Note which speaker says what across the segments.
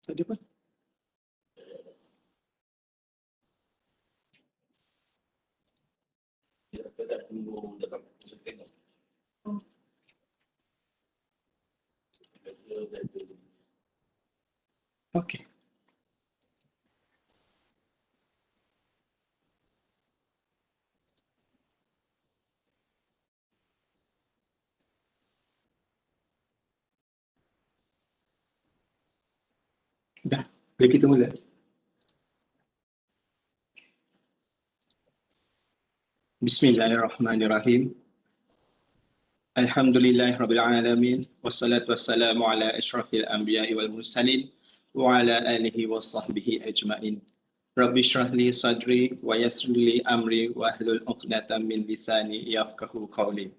Speaker 1: Tak ada apa?
Speaker 2: Kita dah tunggu dapat setengah.
Speaker 1: Okey. Dah, boleh kita mula. Bismillahirrahmanirrahim. Alhamdulillahirrabbilalamin. Wassalatu wassalamu ala asyrafil anbiya'i wal mursalin wa ala alihi wa sahbihi ajma'in. Rabbi syrah li sadri wa yassir li amri wa hlul 'uqdatam min lisani yafqahu qawli.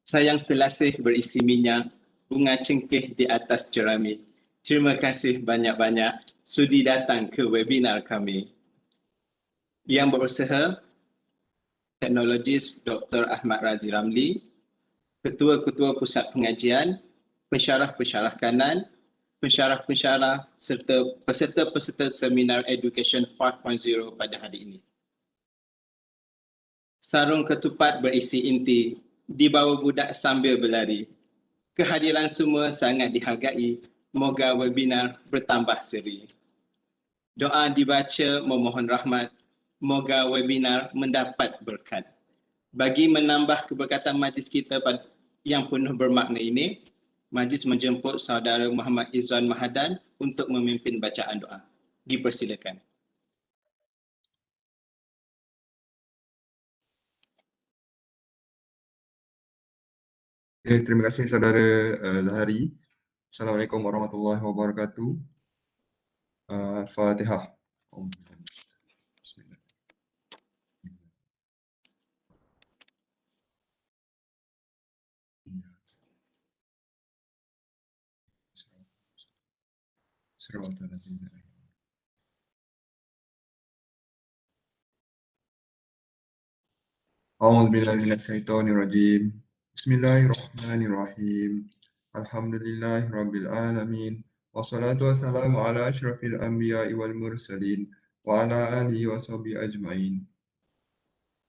Speaker 1: Sayang selasih berisi minyak, bunga cengkeh di atas jerami. Terima kasih banyak-banyak sudi datang ke webinar kami. Yang berusaha, Teknologis Dr. Ahmad Razi Ramli, Ketua-Ketua Pusat Pengajian, Pensyarah-Pensyarah Kanan, Pensyarah-Pensyarah serta peserta-peserta Seminar Education 5.0 pada hari ini. Sarung ketupat berisi inti, dibawa budak sambil berlari. Kehadiran semua sangat dihargai. Moga webinar bertambah seri. Doa dibaca memohon rahmat. Moga webinar mendapat berkat. Bagi menambah keberkatan majlis kita yang penuh bermakna ini, majlis menjemput saudara Muhammad Izzuan Mahadan untuk memimpin bacaan doa. Dipersilakan.
Speaker 3: Terima kasih saudara Zahari. Assalamualaikum warahmatullahi wabarakatuh. Al-Fatihah. Bismillah. A'udzu billahi minasyaitonir rajim. Bismillahirrahmanirrahim. Alhamdulillahirabbil alamin. Wassalatu wassalamu ala asyrafil anbiya'i wal mursalin wa ala alihi wa sahbihi ajma'in.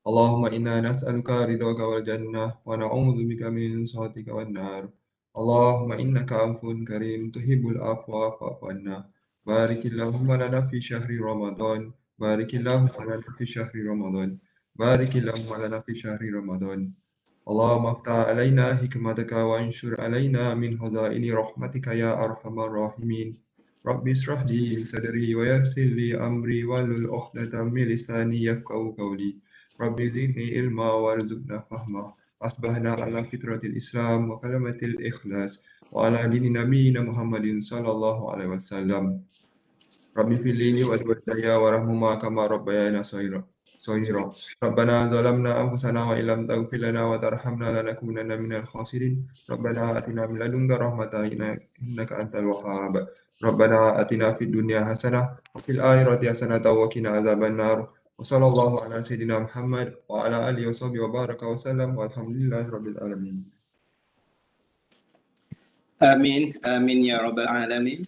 Speaker 3: Allahumma inna nas'aluka ridhaka wal jannah wa na'udzu bika min sakhatika wan nar. Allahumma innaka 'afuwun karim tuhibbul afwa fa'fu 'anna. Barikillahumma lana fi syahri Ramadan. Barikillahumma lana fi syahri Ramadan. Barikillahumma lana fi syahri Ramadan. Allahumma aftah alaina hikmataka wa anshur alaina min khazaini rahmatika ya arhamar rahimin. Rabbi israh li sadri wa yassir li amri wahlul 'uqdatam min lisani yafqahu qawli. Rabbi zidni ilma warzuqna fahma. Asbahna ala fitratil Islam wa kalamatil ikhlas wa ala dini nabiyina Muhammadin sallallahu alaihi wasallam. Rabbi fili wa liwalidayya warhamhuma kama rabbayana shaghira. Rabbana zalamna anfusana wa illam taghfir lana wa tarhamna lanakunanna minal khasirin. Rabbana atina min ladunka rahmatan innaka antal wahhab. Rabbana atina fid dunya hasanah wa fil akhirati hasanah wa qina azabannar. Wa sallallahu ala sayyidina Muhammad wa ala alihi wa sahbihi wa baraka wa sallam walhamdulillahi rabbil alamin.
Speaker 1: Amin, amin ya rabbal alamin.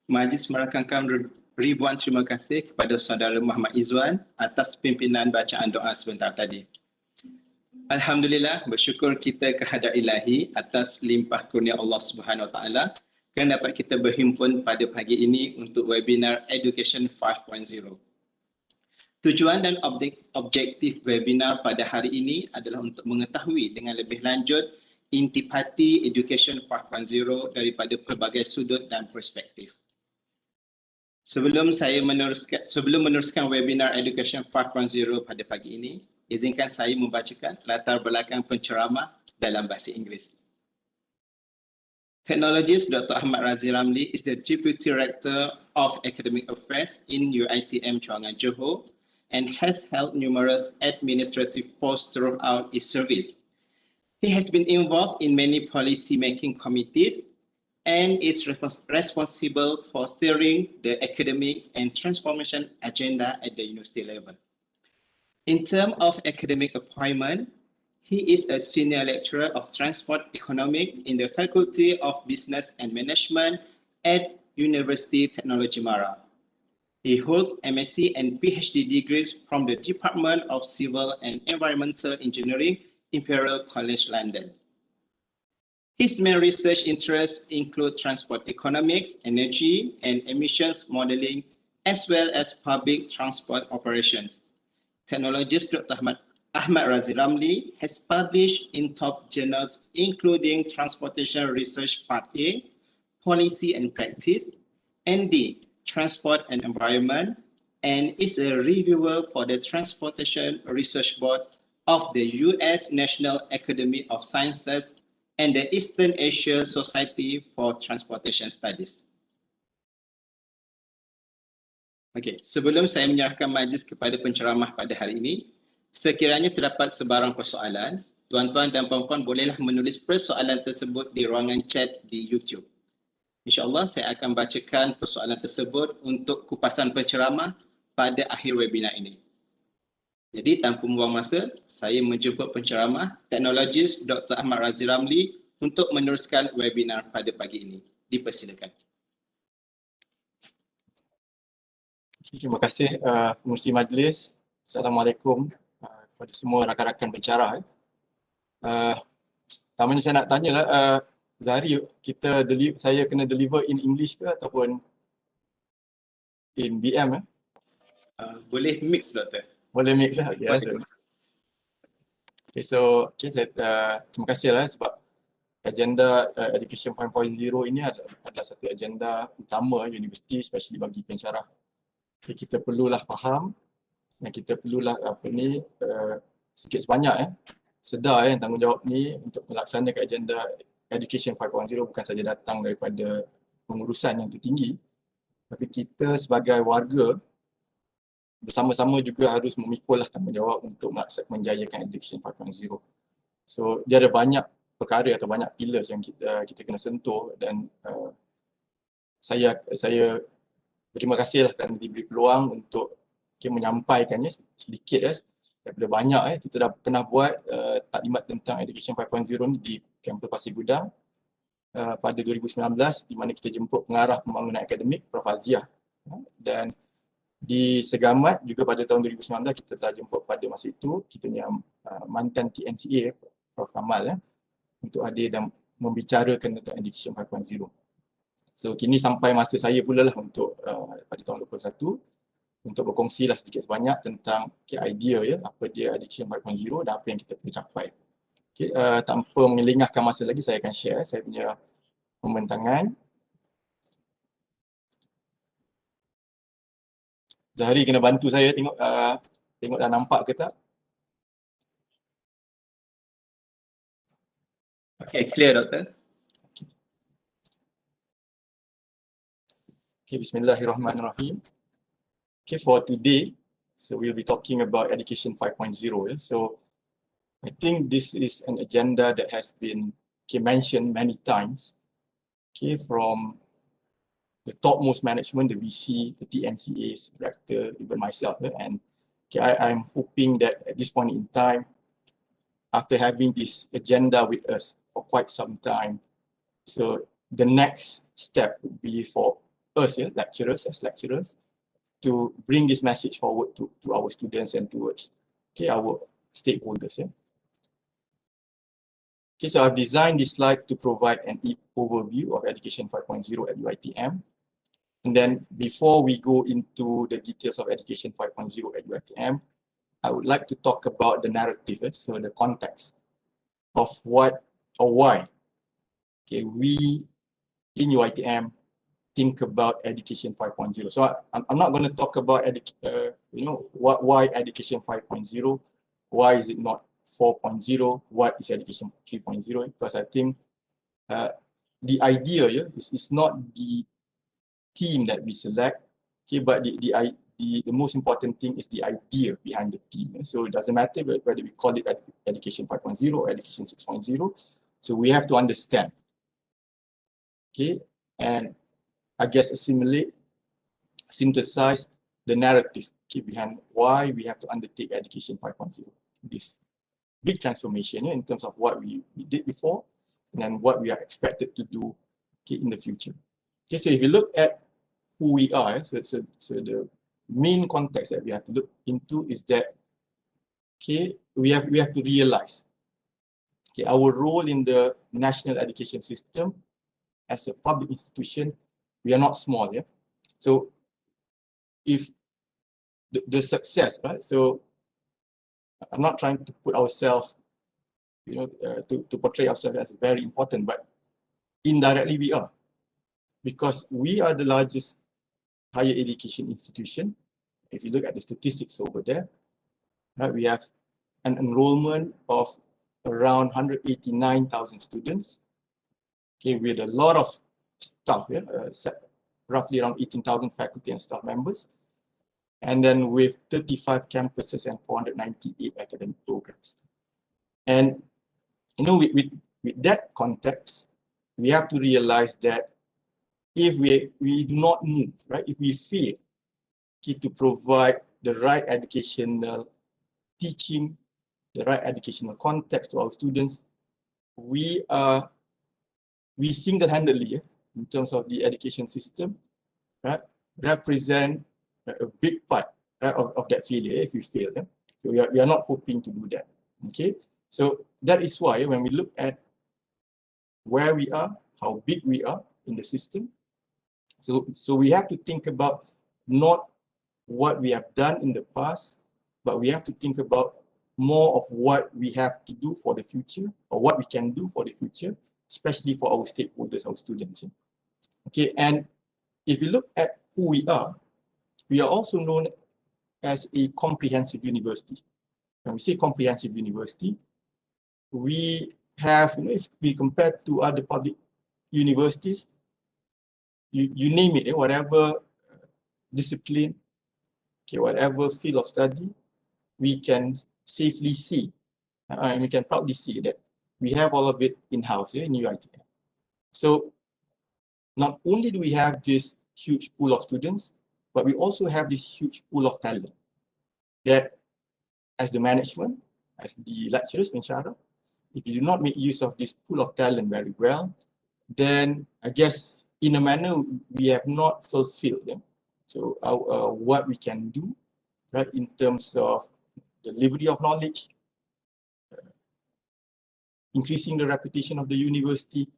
Speaker 1: Majlis merakamkan ribuan terima kasih kepada saudara Muhammad Izzuan atas pimpinan bacaan doa sebentar tadi. Alhamdulillah, bersyukur kita kehadrat ilahi atas limpah kurnia Allah Subhanahu Wa Taala kerana dapat kita berhimpun pada pagi ini untuk webinar Education 5.0. Tujuan dan objektif webinar pada hari ini adalah untuk mengetahui dengan lebih lanjut intipati Education 5.0 daripada pelbagai sudut dan perspektif. Sebelum meneruskan webinar Education 5.0 pada pagi ini, izinkan saya membacakan latar belakang penceramah dalam bahasa Inggeris. Technologist Dr. Ahmad Razi Ramli is the Deputy Rector of Academic Affairs in UiTM Cawangan, Johor, and has held numerous administrative posts throughout his service. He has been involved in many policy-making committees and is responsible for steering the academic and transformation agenda at the university level. In terms of academic appointment, he is a senior lecturer of transport economics in the Faculty of Business and Management at University Technology Mara. He holds MSc and PhD degrees from the Department of Civil and Environmental Engineering, Imperial College London. His main research interests include transport economics, energy and emissions modeling, as well as public transport operations. Technologist Dr. Ahmad Razi Ramli has published in top journals including Transportation Research Part A, Policy and Practice, ND, Transport and Environment, and is a reviewer for the Transportation Research Board of the US National Academy of Sciences and the Eastern Asia Society for Transportation Studies. Okey, sebelum saya menyerahkan majlis kepada penceramah pada hari ini, sekiranya terdapat sebarang persoalan, tuan-tuan dan puan-puan bolehlah menulis persoalan tersebut di ruangan chat di YouTube. InsyaAllah saya akan bacakan persoalan tersebut untuk kupasan penceramah pada akhir webinar ini. Jadi tanpa membuang masa, saya menjemput penceramah teknologis Dr. Ahmad Razi Ramli untuk meneruskan webinar pada pagi ini. Dipersilakan.
Speaker 4: Terima kasih pengerusi majlis. Assalamualaikum kepada semua rakan-rakan pencara. Pertamanya saya nak tanya Zahari, saya kena deliver in English ke ataupun in BM?
Speaker 1: Boleh mix, Doktor.
Speaker 4: Boleh mix lah. Okay, terima kasih sebab agenda Education 5.0 ini adalah satu agenda utama universiti, especially bagi pensyarah. Okay, kita perlulah faham dan kita perlulah sikit sebanyak sedar tanggungjawab ni untuk melaksanakan agenda Education 5.0 bukan saja datang daripada pengurusan yang tertinggi, tapi kita sebagai warga bersama-sama juga harus memikullah tanggungjawab untuk menjayakan Education 5.0. So dia ada banyak perkara atau banyak pillars yang kita kena sentuh dan saya berterima kasih kerana diberi peluang untuk menyampaikannya sedikit daripada banyak kita dah pernah buat taklimat tentang Education 5.0 ni di kampus Pasir Gudang pada 2019 di mana kita jemput pengarah pembangunan akademik Prof. Razi dan di Segamat juga pada tahun 2019 kita telah jemput pada masa itu kita punya mantan TNCA Prof. Kamal untuk hadir dan membicarakan tentang Education 5.0. So kini sampai masa saya pula lah untuk pada tahun 2021 untuk berkongsilah sedikit sebanyak tentang idea apa dia Education 5.0 dan apa yang kita perlu capai. Okay, tanpa mengelengahkan masa lagi saya akan share saya punya pembentangan. Zahari kena bantu saya tengok dah nampak ke tak?
Speaker 1: Okay, clear, Doktor.
Speaker 4: Okay, bismillahirrahmanirrahim. Okay, for today, so we'll be talking about Education 5.0. So I think this is an agenda that has been mentioned many times. Okay, from the topmost management, the VC, the TNCAs, Rektor, even myself, and I'm hoping that at this point in time, after having this agenda with us for quite some time, so the next step would be for us, lecturers, to bring this message forward to our students and towards our stakeholders. Okay, so I've designed this slide to provide an overview of Education 5.0 at UiTM. And then before we go into the details of Education 5.0 at UiTM, I would like to talk about the narrative, so the context of what or why we in UiTM think about Education 5.0. So I'm not going to talk about why Education 5.0, why is it not 4.0, what is Education 3.0, because I think the idea is not the team that we select, but the most important thing is the idea behind the team. So it doesn't matter whether we call it Education 5.0 or Education 6.0. So we have to understand, and I guess synthesize the narrative behind why we have to undertake Education 5.0. This big transformation in terms of what we did before and what we are expected to do in the future. Okay, so if you look at who we are, so the main context that we have to look into is that, okay, we have to realize, okay, our role in the national education system as a public institution, we are not small, yeah. So if the success, right? So I'm not trying to put ourselves, to portray ourselves as very important, but indirectly we are, because we are the largest higher education institution. If you look at the statistics over there, right, we have an enrollment of around 189,000 students, okay, with a lot of staff, yeah, roughly around 18,000 faculty and staff members, and then with 35 campuses and 498 academic programs. And with that context, we have to realize that if we do not move, right, if we fail to provide the right educational teaching, the right educational context to our students, we single-handedly, in terms of the education system, right, represent a big part, right, of that failure if we fail. Yeah? So we are not hoping to do that. Okay, so that is why when we look at where we are, how big we are in the system, so we have to think about not what we have done in the past, but we have to think about more of what we have to do for the future, or what we can do for the future, especially for our stakeholders, our students. Okay, and if you look at who we are also known as a comprehensive university. When we say comprehensive university, we have, if we compare to other public universities, you name it, whatever discipline, okay, whatever field of study, we can safely see, and we can proudly see that we have all of it in-house in UiTM. So not only do we have this huge pool of students, but we also have this huge pool of talent that, as the management, as the lecturers, pensyarah, if you do not make use of this pool of talent very well, then I guess in a manner we have not fulfilled them. So what we can do, right, in terms of delivery of knowledge, increasing the reputation of the university,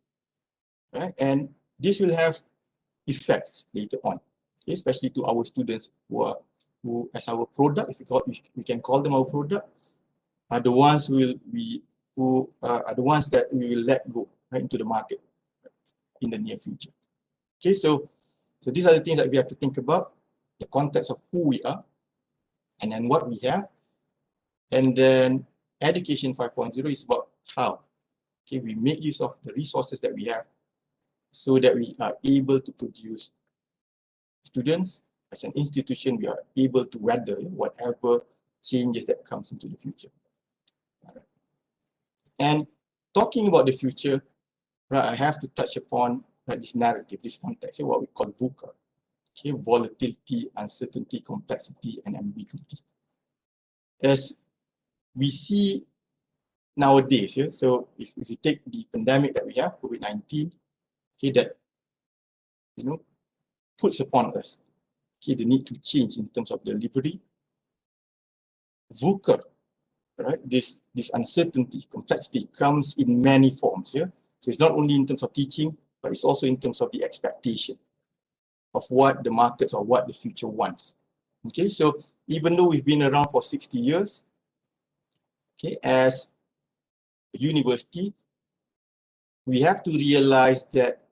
Speaker 4: right, and this will have effects later on, okay, especially to our students who as our product, if we can call them our product, are the ones who are the ones that we will let go, right, into the market in the near future. Okay, so these are the things that we have to think about, the context of who we are, and then what we have, and then education 5.0 is about how, okay, we make use of the resources that we have so that we are able to produce students. As an institution, we are able to weather whatever changes that comes into the future. And talking about the future, right, I have to touch upon, right, this narrative, this context, what we call VUCA, okay, volatility, uncertainty, complexity, and ambiguity. As we see nowadays, yeah, so if you take the pandemic that we have, COVID-19, okay, that puts upon us, okay, the need to change in terms of delivery. VUCA, right, this uncertainty, complexity comes in many forms. Yeah, so it's not only in terms of teaching, but it's also in terms of the expectation of what the markets or what the future wants. Okay, so even though we've been around for 60 years, okay, as a university, we have to realize that,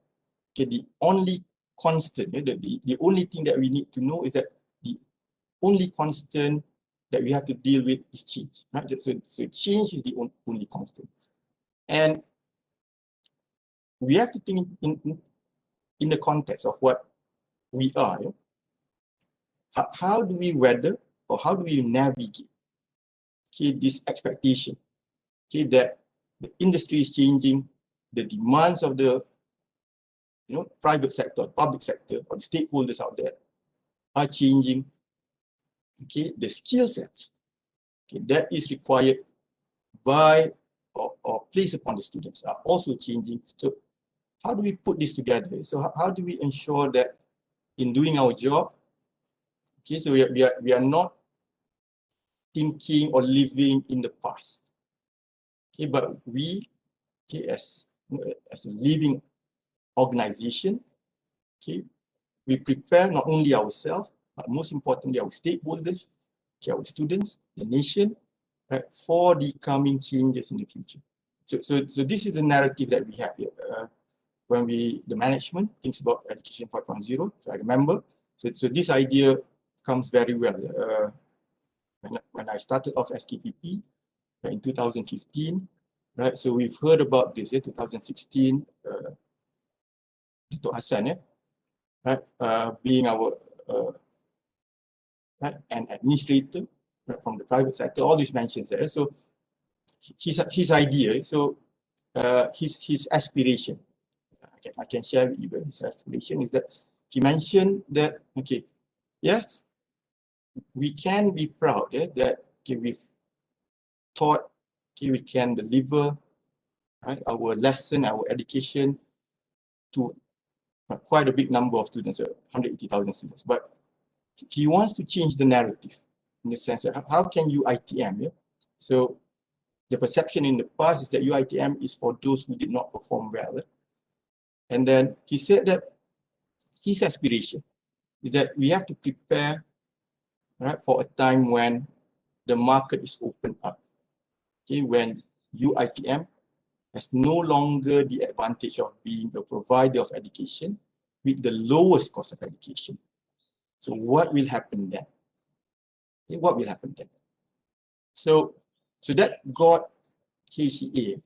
Speaker 4: okay, the only constant, the only thing that we need to know is that the only constant that we have to deal with is change, right? So change is the only constant. And we have to think in the context of what we are. Yeah? How do we weather, or how do we navigate, okay, this expectation, okay, that the industry is changing, the demands of the private sector, public sector, or the stakeholders out there are changing. Okay, the skill sets, okay, that is required by or placed upon the students are also changing. So how do we put this together? So how do we ensure that in doing our job, okay, so we are not thinking or living in the past, okay, but we, okay, as a living organization, okay, we prepare not only ourselves, but most importantly our stakeholders, okay, our students, the nation, right, for the coming changes in the future. So this is the narrative that we have here. When the management thinks about education 4.0, so I remember, so this idea comes very well. When I started off SKPP in 2015, right, so we've heard about this, 2016, Dr. Hassan, right, being our right, an administrator, right, from the private sector, all these mentions there. So his idea, so his aspiration, I can share with you his aspiration is that he mentioned that, okay, yes, we can be proud that, okay, we've taught, okay, we can deliver, right, our lesson, our education to quite a big number of students, 180,000 students. But he wants to change the narrative in the sense that how can UiTM, so the perception in the past is that UiTM is for those who did not perform well. And then he said that his aspiration is that we have to prepare, right, for a time when the market is opened up, okay, when UiTM has no longer the advantage of being a provider of education with the lowest cost of education. So what will happen then? Okay, what will happen then? So that got KCA,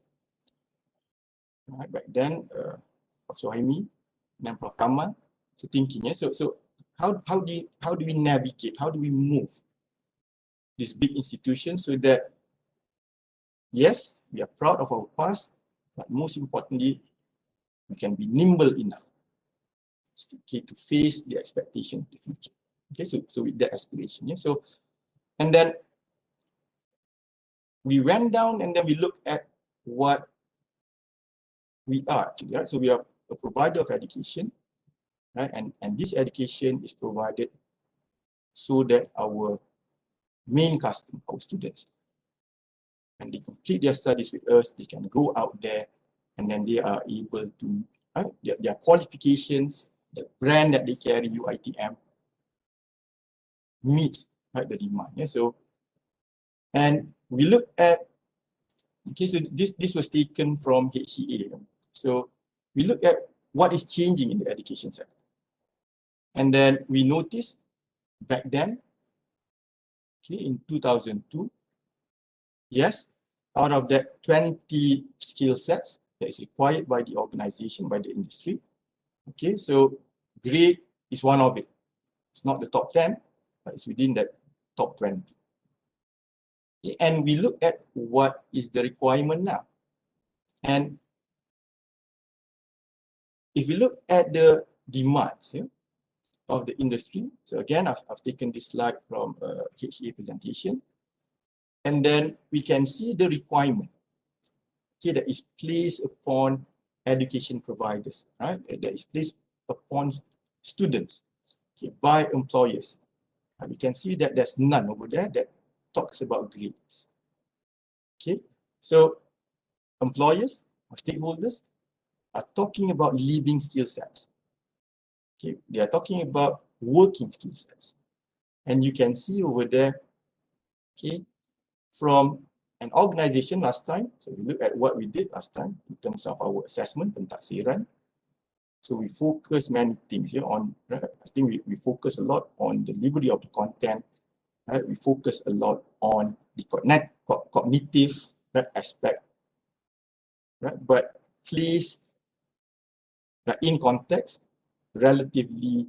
Speaker 4: right, back then, Prof. Sohaimi, and Prof. Kamal, so thinking, so how do we navigate, how do we move this big institution so that, yes, we are proud of our past, but most importantly, we can be nimble enough, okay, to face the expectation of the future. Okay, so with that aspiration, so, and then we went down and then we looked at what we are actually, right? So we are a provider of education, right? And this education is provided so that our main customer, our students, and they complete their studies with us, they can go out there and then they are able to, right, their qualifications, the brand that they carry, UiTM, meets, right, the demand. So, and we look at, okay, so this was taken from HCA. So we look at what is changing in the education sector. And then we noticed back then, okay, in 2002, yes, out of that 20 skill sets that is required by the organization, by the industry, okay, so grade is one of it. It's not the top 10, but it's within that top 20. Okay, and we look at what is the requirement now. And if we look at the demands of the industry, so again, I've taken this slide from HA presentation, and then we can see the requirement, okay, that is placed upon education providers, right? That is placed upon students, okay, by employers. And we can see that there's none over there that talks about grades. Okay, so employers or stakeholders are talking about living skill sets. Okay, they are talking about working skill sets. And you can see over there, okay, from an organization last time, so we look at what we did last time in terms of our assessment, pentaksiran. So we focus many things here on, right? I think we focus a lot on delivery of the content, right? We focus a lot on the cognitive, right, aspect, right? But please, right, in context, relatively,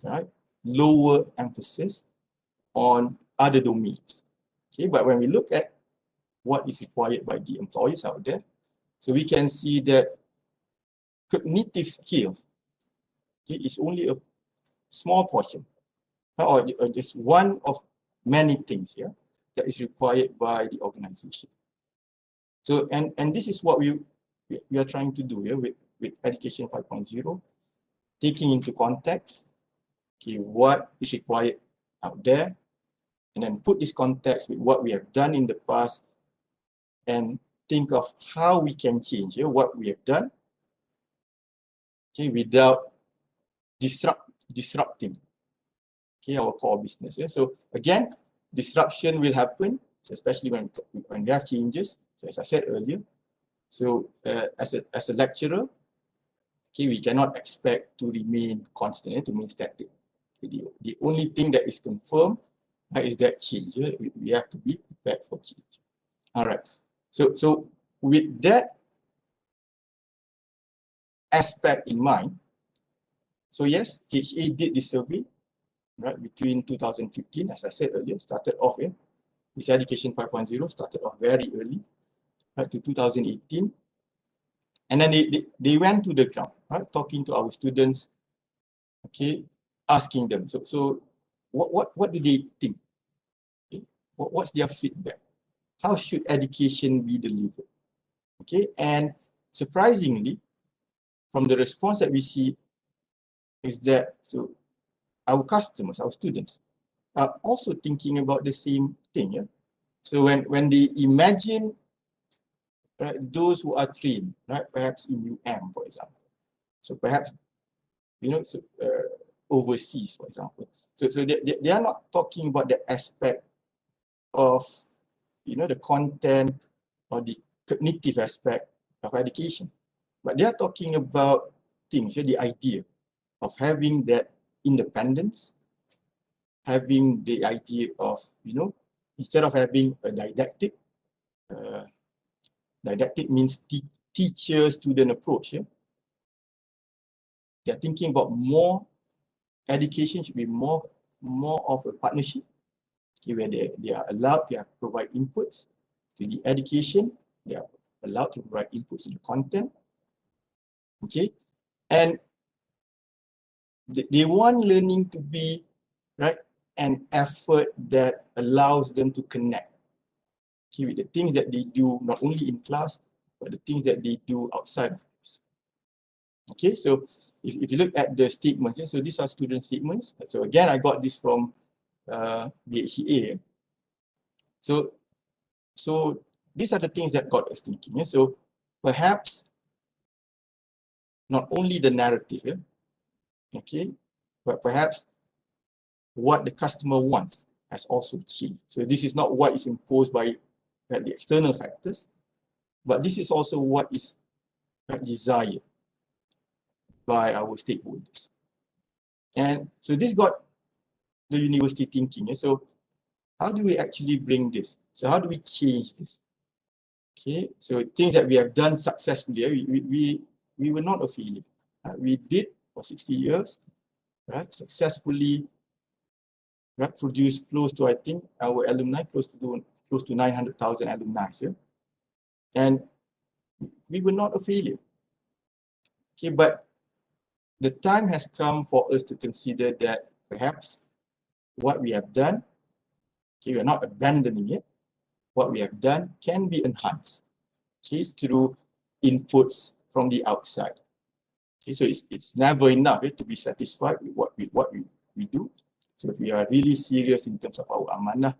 Speaker 4: right, lower emphasis on other domains. Okay, but when we look at what is required by the employees out there, so we can see that cognitive skills, okay, is only a small portion, or just one of many things here that is required by the organization. So, and this is what we are trying to do here with with Education 5.0, taking into context, okay, what is required out there, and then put this context with what we have done in the past and think of how we can change what we have done, okay, without disrupting our core business. So again, disruption will happen, especially when we have changes. So as I said earlier, so as a lecturer, okay, we cannot expect to remain constant, to remain static. The only thing that is confirmed is that change. We have to be prepared for change. All right. So with that aspect in mind, so yes, HA did this survey, right, between 2015, as I said earlier, started off here. This Education 5.0 started off very early, right, to 2018. And then they went to the ground, right, talking to our students, okay, asking them, so what do they think? Okay? What's their feedback? How should education be delivered? Okay, and surprisingly, from the response that we see is that so our customers, our students, are also thinking about the same thing. Yeah? So when they imagine, right, those who are trained, right, perhaps in for example, so perhaps overseas, for example. So they are not talking about the aspect of the content or the cognitive aspect of education, but they are talking about things, the idea of having that independence, having the idea of instead of having a didactic, didactic means teacher-student approach. They're thinking about more education should be more of a partnership, okay, where they are allowed to provide inputs to the education, they are allowed to provide inputs to the content, okay, and they want learning to be, right, an effort that allows them to connect, okay, with the things that they do not only in class but the things that they do outside of class. Okay, so if you look at the statements, so these are student statements. So again, I got this from BHCA. So these are the things that got us thinking. So perhaps not only the narrative, okay, but perhaps what the customer wants has also changed. So this is not what is imposed by the external factors, but this is also what is desired by our stakeholders. And so this got the university thinking. So how do we actually bring this? So how do we change this? Okay, so things that we have done successfully, we were not a failure. We did for 60 years, right, successfully, right, produced close to, I think, our alumni, close to 900,000 alumni. And we were not a failure. Okay, but the time has come for us to consider that perhaps what we have done, okay, we are not abandoning it. What we have done can be enhanced, okay, through inputs from the outside. Okay, so it's never enough to be satisfied with what we do. So if we are really serious in terms of our amanah,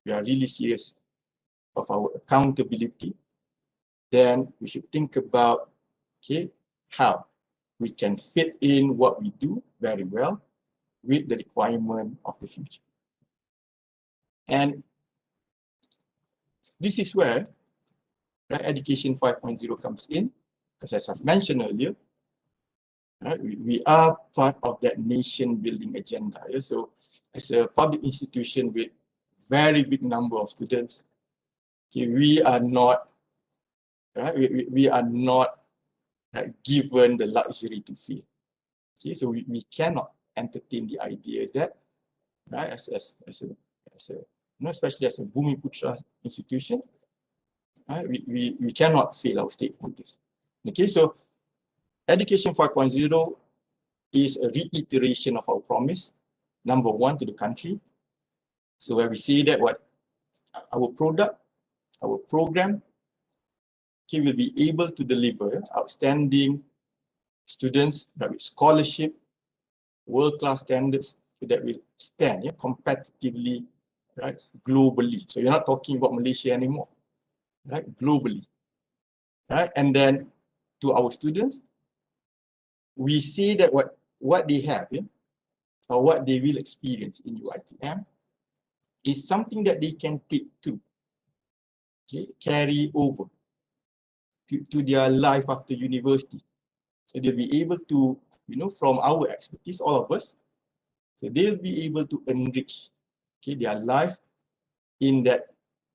Speaker 4: we are really serious of our accountability, then we should think about, okay, how we can fit in what we do very well with the requirement of the future. And this is where Education 5.0 comes in, because as I've mentioned earlier, we are part of that nation building agenda. So as a public institution with very big number of students, okay, we are not, we are not given the luxury to fail. Okay, so we cannot entertain the idea that, as a especially as a Bumi Putra institution, we cannot fail our stakeholders. Okay, so Education 5.0 is a reiteration of our promise, number one, to the country. So where we say that what our product, our program, okay, will be able to deliver outstanding students with scholarship, world-class standards that will stand competitively, right, globally. So you're not talking about Malaysia anymore, right, globally, right? And then to our students, we see that what they have, or what they will experience in UiTM is something that they can take to, carry over to their life after university. So they'll be able to, from our expertise, all of us, so they'll be able to enrich their life in that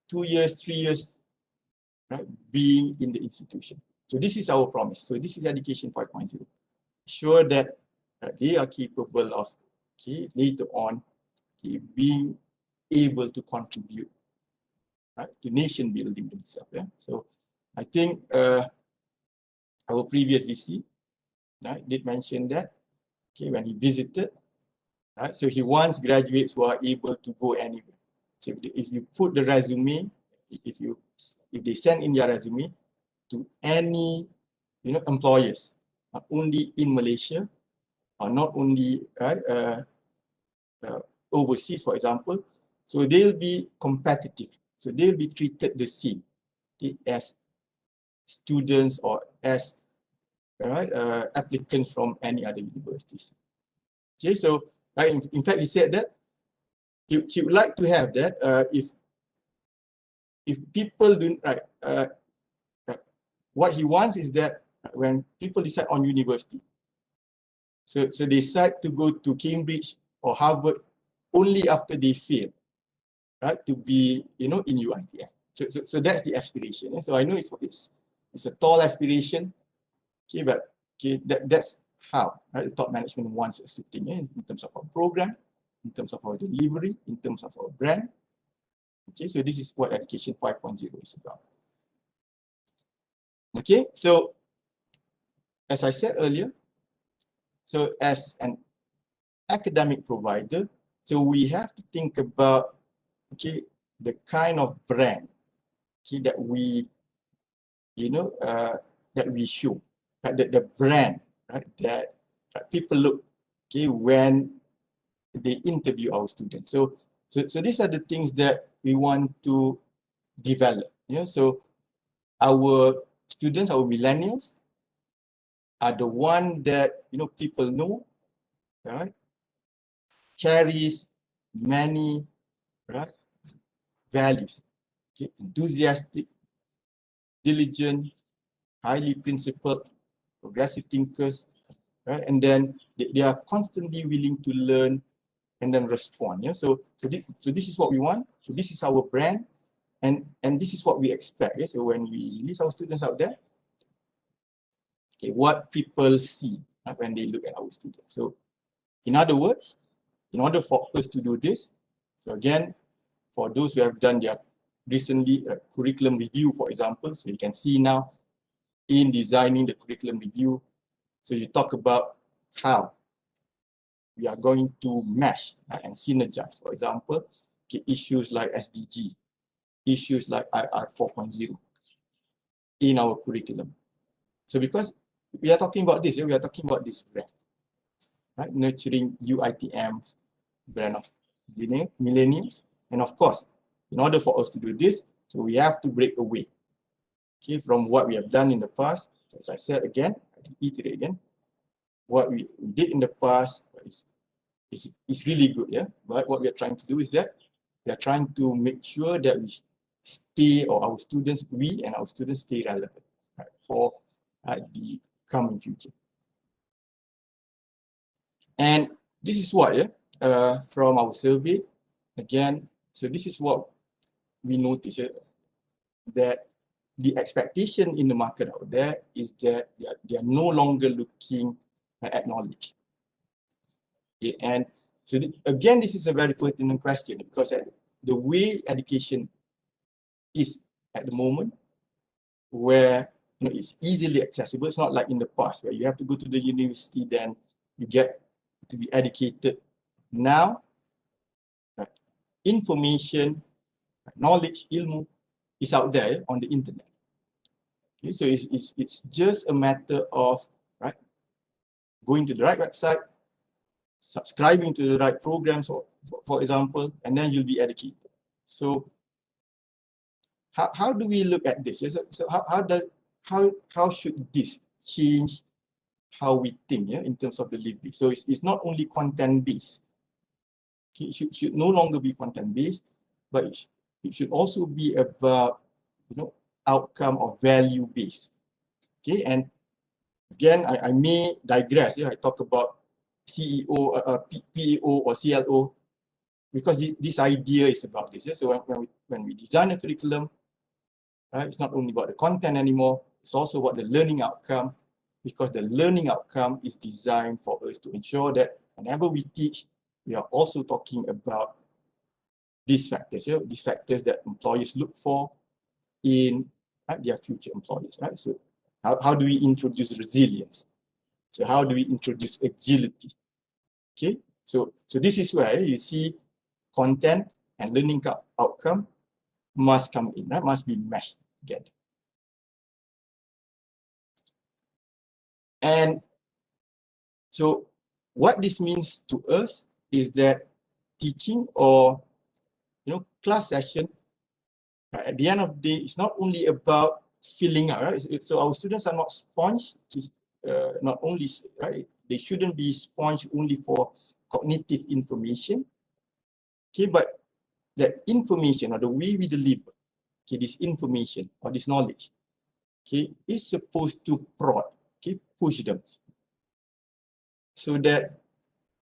Speaker 4: 2 years, 3 years, right, being in the institution. So this is our promise. So this is Education 5.0. Sure that they are capable of later on being able to contribute, right, to nation building themselves. So I think our previous VC, right, did mention that when he visited, right, so he wants graduates who are able to go anywhere. So if you put the resume, if they send in their resume to any employers, not only in Malaysia or not only overseas, for example, so they'll be competitive. So they'll be treated the same as students or as applicants from any other universities. Okay, so in fact, he said that he would like to have that if people do what he wants is that when people decide on university, so they decide to go to Cambridge or Harvard only after they fail, right, to be in UiTM. So that's the aspiration. So I know it's a tall aspiration, but that's how, right, the top management wants us to think in terms of our program, in terms of our delivery, in terms of our brand. Okay, so this is what Education 5.0 is about. Okay, so as I said earlier, so as an academic provider, so we have to think about the kind of brand that we that we show, right? The brand, right, that people look when they interview our students. So these are the things that we want to develop. So our students, our millennials, are the one that people know, right, carries many, right, values, enthusiastic, diligent, highly principled, progressive thinkers, right? And then they are constantly willing to learn and then respond. So this is what we want. So this is our brand, and this is what we expect. So when we release our students out there, what people see, right, when they look at our students. So in other words, in order for us to do this, so again, for those who have done their recently curriculum review, for example, so you can see now in designing the curriculum review, so you talk about how we are going to mesh and synergize, for example, issues like SDG, issues like IR 4.0 in our curriculum. So because we are talking about this, we are talking about this brand, right? Nurturing UiTM's brand of millennials. And of course, in order for us to do this, so we have to break away from what we have done in the past. As I said again, I reiterate again, what we did in the past is really good, but what we are trying to do is that we are trying to make sure that we stay, or our students, we and our students stay relevant, right, for the coming future. And this is what, from our survey, again, so this is what we notice, that the expectation in the market out there is that they are no longer looking at knowledge. And so again, this is a very pertinent question, because the way education is at the moment, where it's easily accessible, it's not like in the past where you have to go to the university, then you get to be educated. Now, information, knowledge, ilmu is out there on the internet. So it's just a matter of, right, going to the right website, subscribing to the right programs, for example, and then you'll be educated. So how do we look at this? So how should this change how we think, in terms of delivery? So it's not only content based. Okay, it should no longer be content based, but it should also be about outcome or value based. Okay, and again, I may digress. I talk about CEO, PEO or CLO, because this idea is about this. So when we design a curriculum, right, it's not only about the content anymore, it's also about the learning outcome, because the learning outcome is designed for us to ensure that whenever we teach, we are also talking about these factors, these factors that employers look for in their future employees, right? So how do we introduce resilience? So how do we introduce agility? Okay, so this is where you see content and learning outcome must come in, right? Must be meshed together. And so what this means to us is that teaching or class session, at the end of the day, it's not only about filling out, right? So our students are not sponge, not only, right? They shouldn't be sponge only for cognitive information, okay? But that information or the way we deliver, okay, this information or this knowledge, okay, is supposed to prod, okay, push them, so that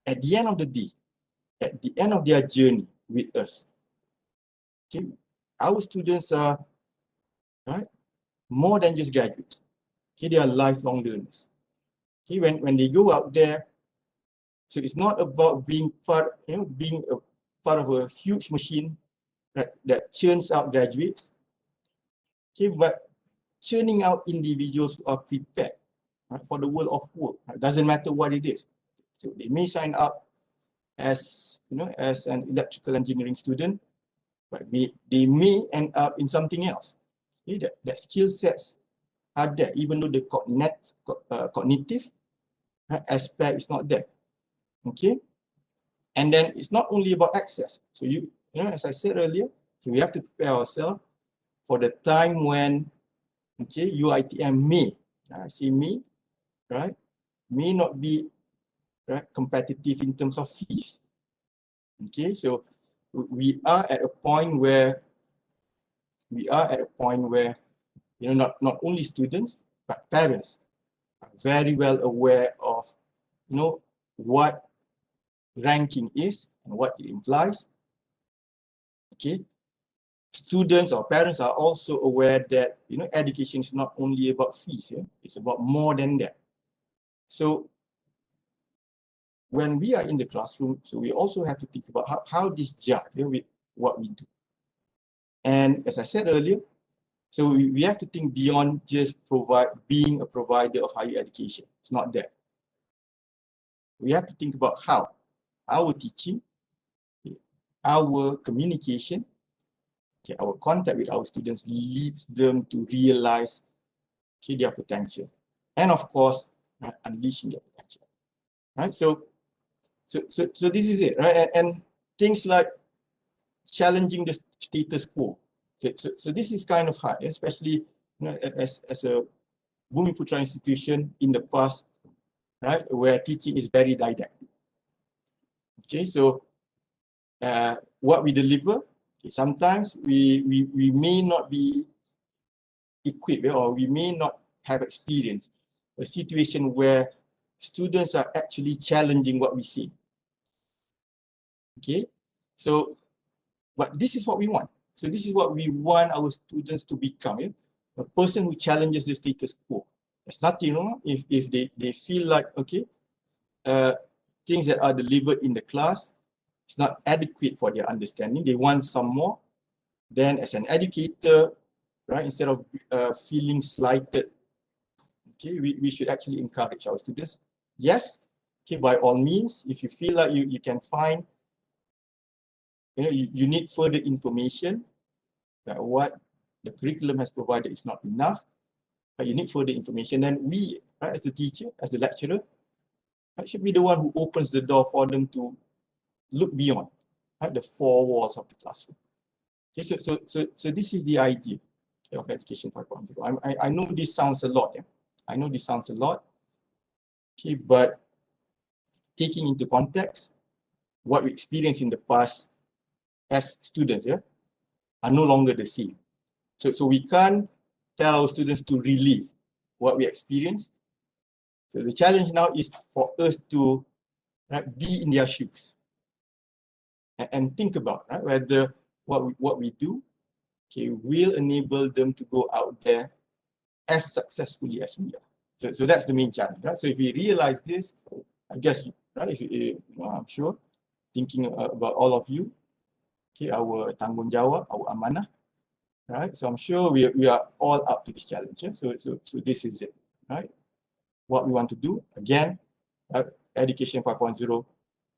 Speaker 4: at the end of the day, at the end of their journey with us, okay, our students are, right, more than just graduates. Okay, they are lifelong learners. Okay, when they go out there, so it's not about being part, being a part of a huge machine that churns out graduates. Okay, but churning out individuals who are prepared, right, for the world of work. It doesn't matter what it is. So they may sign up as as an electrical engineering student, but they may end up in something else. Okay, that skill sets are there, even though the cognitive aspect is not there. Okay, and then it's not only about access. So as I said earlier, so we have to prepare ourselves for the time when, okay, UiTM may, I say may, right, may not be, right, competitive in terms of fees. Okay, so we are at a point where not only students but parents are very well aware of what ranking is and what it implies. Okay, students or parents are also aware that education is not only about fees, it's about more than that. So when we are in the classroom, so we also have to think about how this jive with what we do. And as I said earlier, so we have to think beyond just being a provider of higher education. It's not that. We have to think about how our teaching, our communication, okay, our contact with our students leads them to realize, okay, their potential, and of course, unleashing their potential. Right. So this is it, right? And things like challenging the status quo. Okay, so this is kind of hard, especially as a Bumiputra institution in the past, right, where teaching is very didactic. Okay, so what we deliver, okay, sometimes we may not be equipped, or we may not have experience a situation where students are actually challenging what we see. Okay, so but this is what we want. So this is what we want our students to become, a person who challenges the status quo. There's nothing wrong if they feel like, okay, things that are delivered in the class is not adequate for their understanding. They want some more. Then as an educator, right, instead of feeling slighted, okay, we should actually encourage our students. Yes, okay, by all means, if you feel like you can find, you need further information that what the curriculum has provided is not enough, but you need further information, then we, right, as the teacher, as the lecturer, It should be the one who opens the door for them to look beyond, right, the four walls of the classroom. Okay, so this is the idea of Education 5.0. I know this sounds a lot, yeah? I know this sounds a lot, okay, but taking into context what we experienced in the past as students, yeah, are no longer the same. So we can't tell students to relive what we experienced. So the challenge now is for us to, right, be in their shoes and think about, right, whether what we do, okay, will enable them to go out there as successfully as we are. So that's the main challenge, right? So if we realize this, I guess, right, if you know, I'm sure, thinking about all of you, okay, our tanggungjawab, our amanah, right? So I'm sure we are all up to this challenge. Yeah? So this is it, right? What we want to do, again, Education 5.0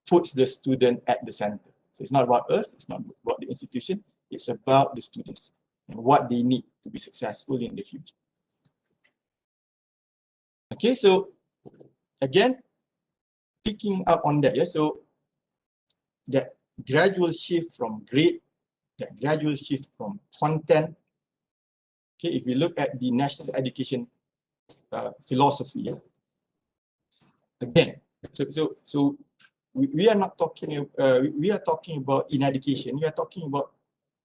Speaker 4: puts the student at the center. So it's not about us, it's not about the institution, it's about the students and what they need to be successful in the future. Okay, so again, picking up on that, yeah, so that gradual shift from grade, that gradual shift from content. Okay, if we look at the national education philosophy, yeah, again, so we are not talking, we are talking about in education, we are talking about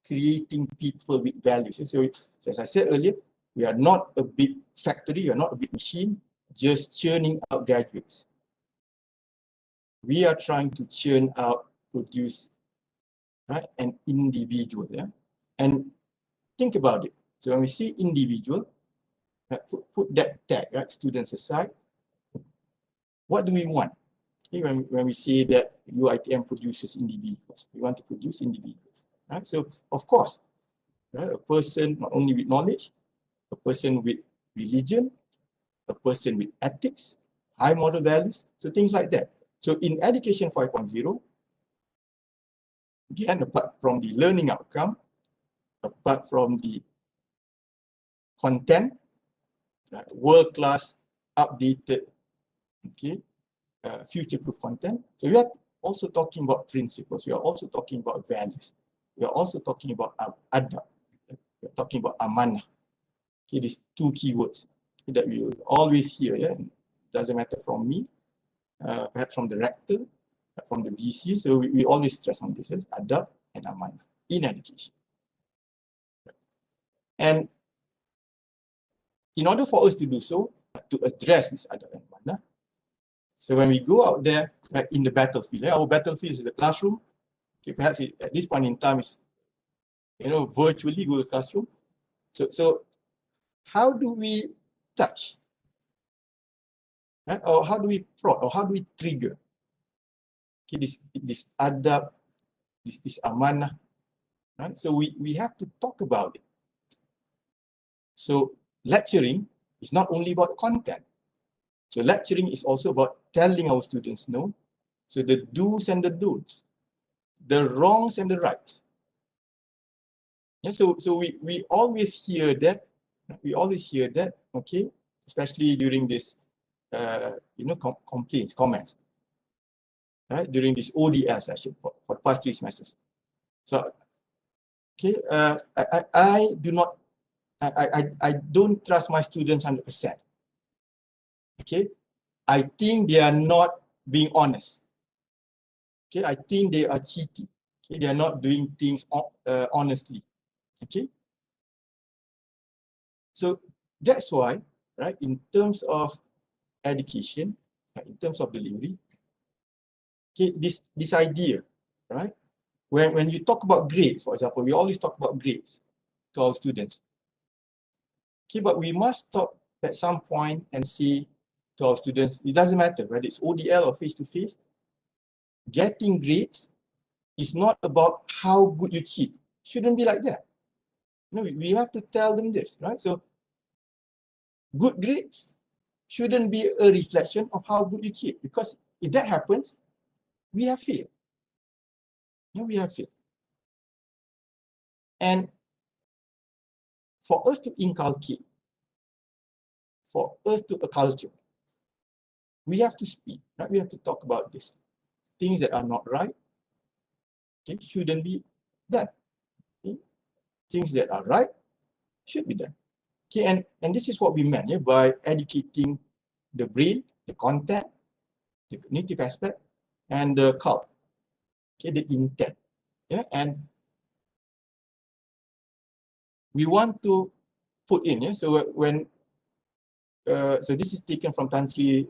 Speaker 4: creating people with values. So as I said earlier, we are not a big factory, we are not a big machine, just churning out graduates. We are trying to churn out, produce, right, an individual. Yeah? And think about it. So when we see individual, put that tag, right, students aside, what do we want? Okay, when we say that UiTM produces individuals, we want to produce individuals. Right? So of course, right, a person not only with knowledge, a person with religion, a person with ethics, high moral values, so things like that. So in Education 5.0, again, apart from the learning outcome, apart from the content, right, world-class, updated, okay, future-proof content. So we are also talking about principles. We are also talking about values. We are also talking about adab. We are talking about amanah. Okay, these two keywords that we will always hear. Yeah, doesn't matter from me, perhaps from the rector, from the BC. So we always stress on this: adab and amanah in education. And in order for us to do so, to address this adab and amanah, so when we go out there, right, in the battlefield, our battlefield is the classroom. Okay, perhaps at this point in time is, you know, virtually go to the classroom. So how do we touch, right? Or how do we prod, or how do we trigger, okay, this adab, this amanah, right? So we have to talk about it. So lecturing is not only about content. So lecturing is also about telling our students, no, so the do's and the don'ts, the wrongs and the rights. Yeah, so we always hear that, okay, especially during this, you know, complaints, comments, right, during this ODL session for the past 3 semesters. So, okay, I don't trust my students 100%. Okay, I think they are not being honest. Okay, I think they are cheating. Okay, they are not doing things honestly. Okay, so that's why, right, in terms of education, in terms of delivery, okay, this idea, right, when you talk about grades, for example, we always talk about grades to our students. Okay, but we must stop at some point and say to our students, it doesn't matter whether it's ODL or face-to-face, getting grades is not about how good you cheat. Shouldn't be like that. You know, we have to tell them this, right? So good grades shouldn't be a reflection of how good you cheat, because if that happens, we have failed. You know, we have failed. And for us to inculcate, for us to a culture, we have to speak, right? We have to talk about this. Things that are not right, okay, shouldn't be done. Okay? Things that are right should be done. Okay, and this is what we meant, yeah, by educating the brain, the content, the cognitive aspect, and the cult. Okay, the intent. Yeah, and we want to put in, yeah. So when so this is taken from Tan Sri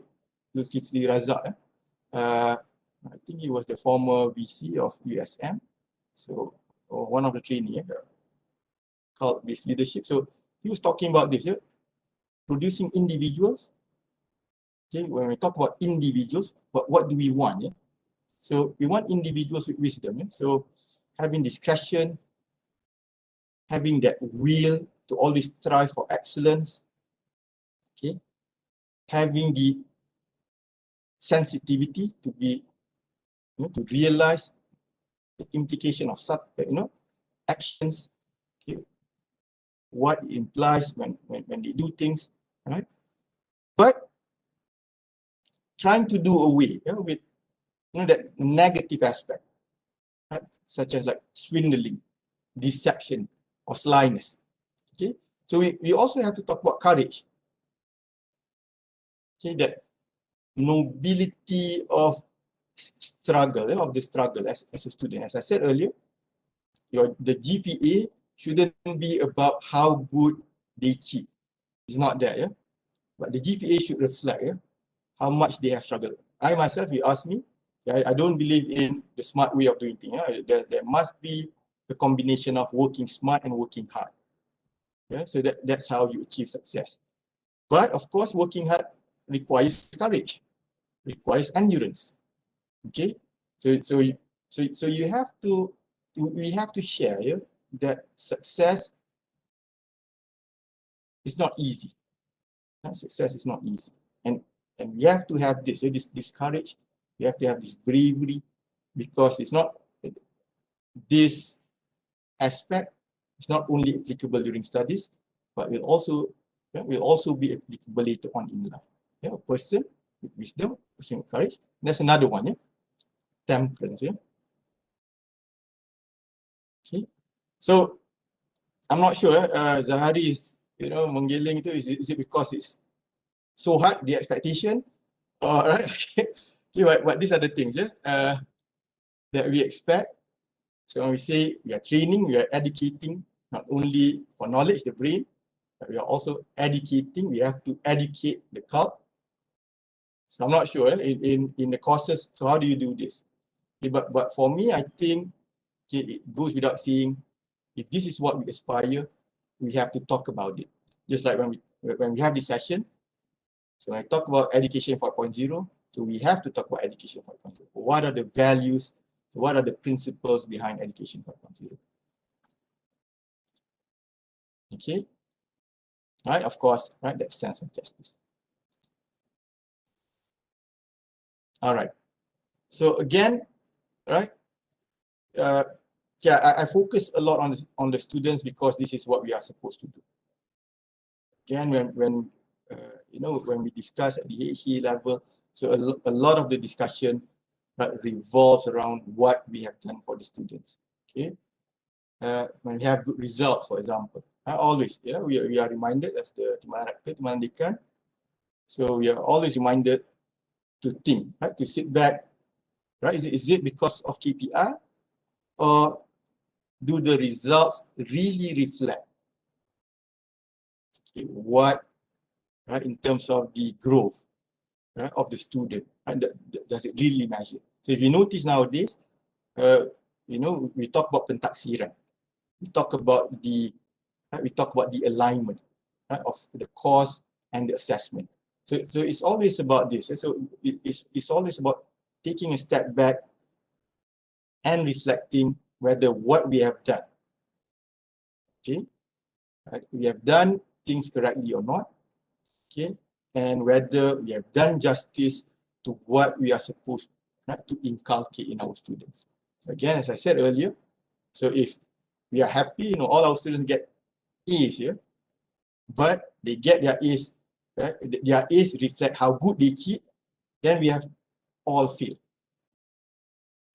Speaker 4: Zulkifli Razak. I think he was the former VC of USM. So or one of the trainee, cult-based leadership. So he was talking about this, yeah, producing individuals. Okay, when we talk about individuals, what do we want? Yeah? So we want individuals with wisdom. Yeah? So having discretion, having that will to always strive for excellence. Okay, having the sensitivity to be, to realize the implication of such, actions. Okay, what it implies when they do things, right? But trying to do away, with that negative aspect, right? Such as like swindling, deception, or slyness. Okay, so we also have to talk about courage. Okay, that nobility of struggle, of the struggle as a student. As I said earlier, the GPA shouldn't be about how good they cheat. It's not that, yeah. But the GPA should reflect, yeah, how much they have struggled. I myself, you ask me, I don't believe in the smart way of doing things. Yeah? There must be a combination of working smart and working hard. Yeah, so that's how you achieve success. But of course, working hard requires courage, requires endurance. Okay, so you have to, we have to share, yeah, that success is not easy. Success is not easy, and we have to have this, this courage. We have to have this bravery, because it's not, this aspect is not only applicable during studies, but will also be applicable later on in life. Yeah, a person with wisdom, a person with courage. There's another one, yeah, temperance. Yeah. Okay, so I'm not sure. Zahari is, menggiling itu, is it because it's so hard, the expectation? Right. Okay, but these are the things, yeah, that we expect. So when we say we are training, we are educating, not only for knowledge, the brain, but we are also educating. We have to educate the cult. So I'm not sure in the courses. So how do you do this? Okay, but for me, I think, okay, it goes without saying, if this is what we aspire, we have to talk about it. Just like when we have this session. So when I talk about education 4.0, so we have to talk about education 4.0. What are the values? So what are the principles behind education 4.0? Okay, right? Of course, right? That sense of justice. All right. So again, right? Yeah, I focus a lot on the students, because this is what we are supposed to do. Again, when we discuss at the HE level, so a lot of the discussion, right, revolves around what we have done for the students. Okay, when we have good results, for example, always, yeah, we are reminded as the Timbalan Rektor, Timbalan Dekan. So we are always reminded to think, right, to sit back, right? Is it because of KPI, or do the results really reflect, okay, what, right, in terms of the growth, right, of the student, right? Does it really measure? So if you notice nowadays, we talk about pentaksiran, we talk about the alignment, right, of the course and the assessment. So it's always about this. So it's always about taking a step back and reflecting whether what we have done, okay, right, we have done things correctly or not, okay, and whether we have done justice to what we are supposed, right, to inculcate in our students. So again, as I said earlier, so if we are happy, all our students get A's here, but they get their A's, right? Their A's reflect how good they cheat, then we have all failed.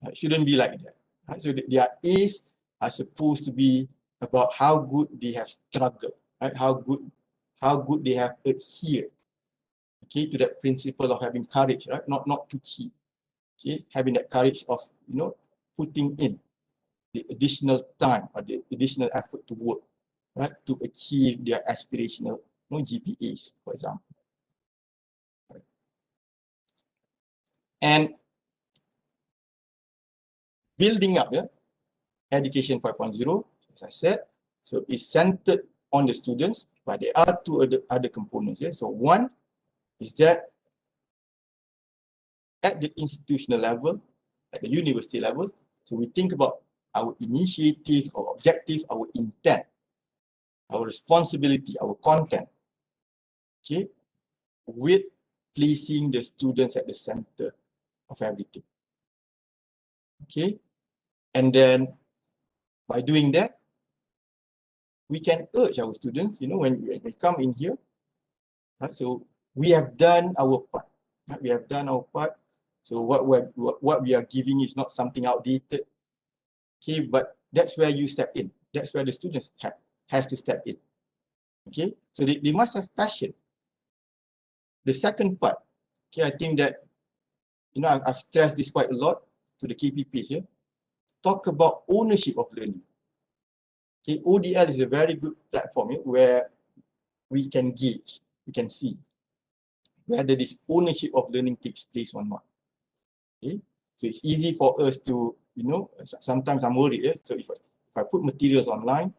Speaker 4: It shouldn't be like that. Right? So their A's are supposed to be about how good they have struggled, right? How good they have adhered, okay, to that principle of having courage, right? Not to cheat, okay, having that courage of putting in the additional time or the additional effort to work, right, to achieve their aspirational GPAs, for example. Right. And building up education 5.0, as I said, so it's centered on the students, but there are two other components. So one is that at the institutional level, at the university level, so we think about our initiative, our objective, our intent, our responsibility, our content, okay, with placing the students at the center of everything. Okay, and then by doing that, we can urge our students, when we come in here, right, so we have done our part. Right? We have done our part. So what we are giving is not something outdated. Okay, but that's where you step in. That's where the students has to step in. Okay, so they must have passion. The second part, okay, I think that I've stressed this quite a lot to the KPPs here. Talk about ownership of learning. Okay, ODL is a very good platform where we can gauge, we can see whether this ownership of learning takes place or not. Okay, so it's easy for us to, sometimes I'm worried. So if I put materials online,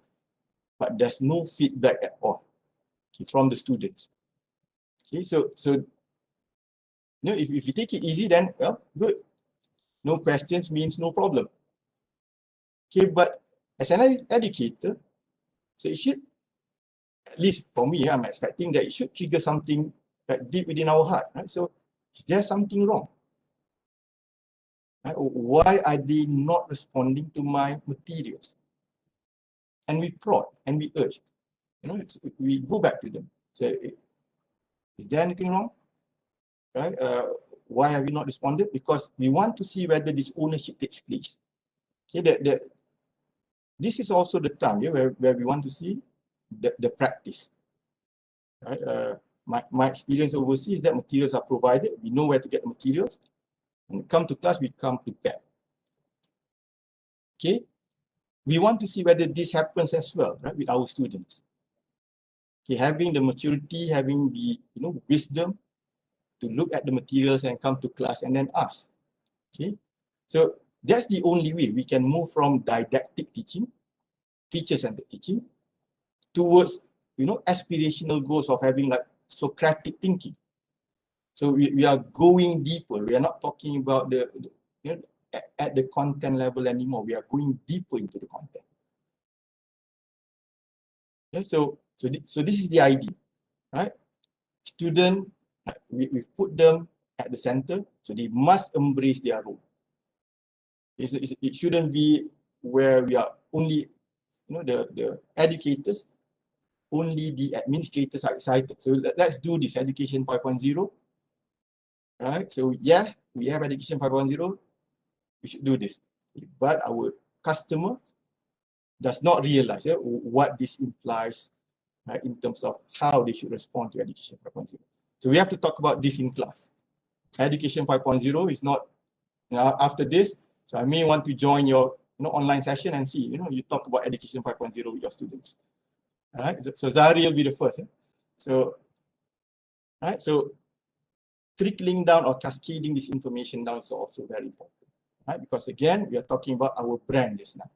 Speaker 4: but there's no feedback at all, okay, from the students. Okay, so if you take it easy, then well, good. No questions means no problem. Okay, but as an educator, so it should, at least for me, I'm expecting that it should trigger something deep within our heart. Right? So is there something wrong? Right? Why are they not responding to my materials? And we prod and we urge. We go back to them. So is there anything wrong? Right? Why have you not responded? Because we want to see whether this ownership takes place. Okay, this is also the time where we want to see the practice. Right? My experience overseas is that materials are provided. We know where to get the materials. When we come to class, we come prepared. Okay, we want to see whether this happens as well, right, with our students. Okay, having the maturity, having the wisdom to look at the materials and come to class and then ask. Okay, so that's the only way we can move from didactic teaching, teacher-centered teaching, towards aspirational goals of having like Socratic thinking. So we are going deeper. We are not talking about at the content level anymore. We are going deeper into the content. Yeah, so this is the idea, right? Student, we've put them at the center, so they must embrace their role. It shouldn't be where we are only, the educators, only the administrators are excited. So let's do this education 5.0. Right? So yeah, we have education 5.0. We should do this. But our customer does not realize what this implies, right, in terms of how they should respond to education 5.0. So we have to talk about this in class. Education 5.0 is not after this. So I may want to join your online session and see, you talk about education 5.0 with your students. All right. So Zari will be the first. So, all right. So trickling down or cascading this information down is also very important, right? Because again, we are talking about our brand just now.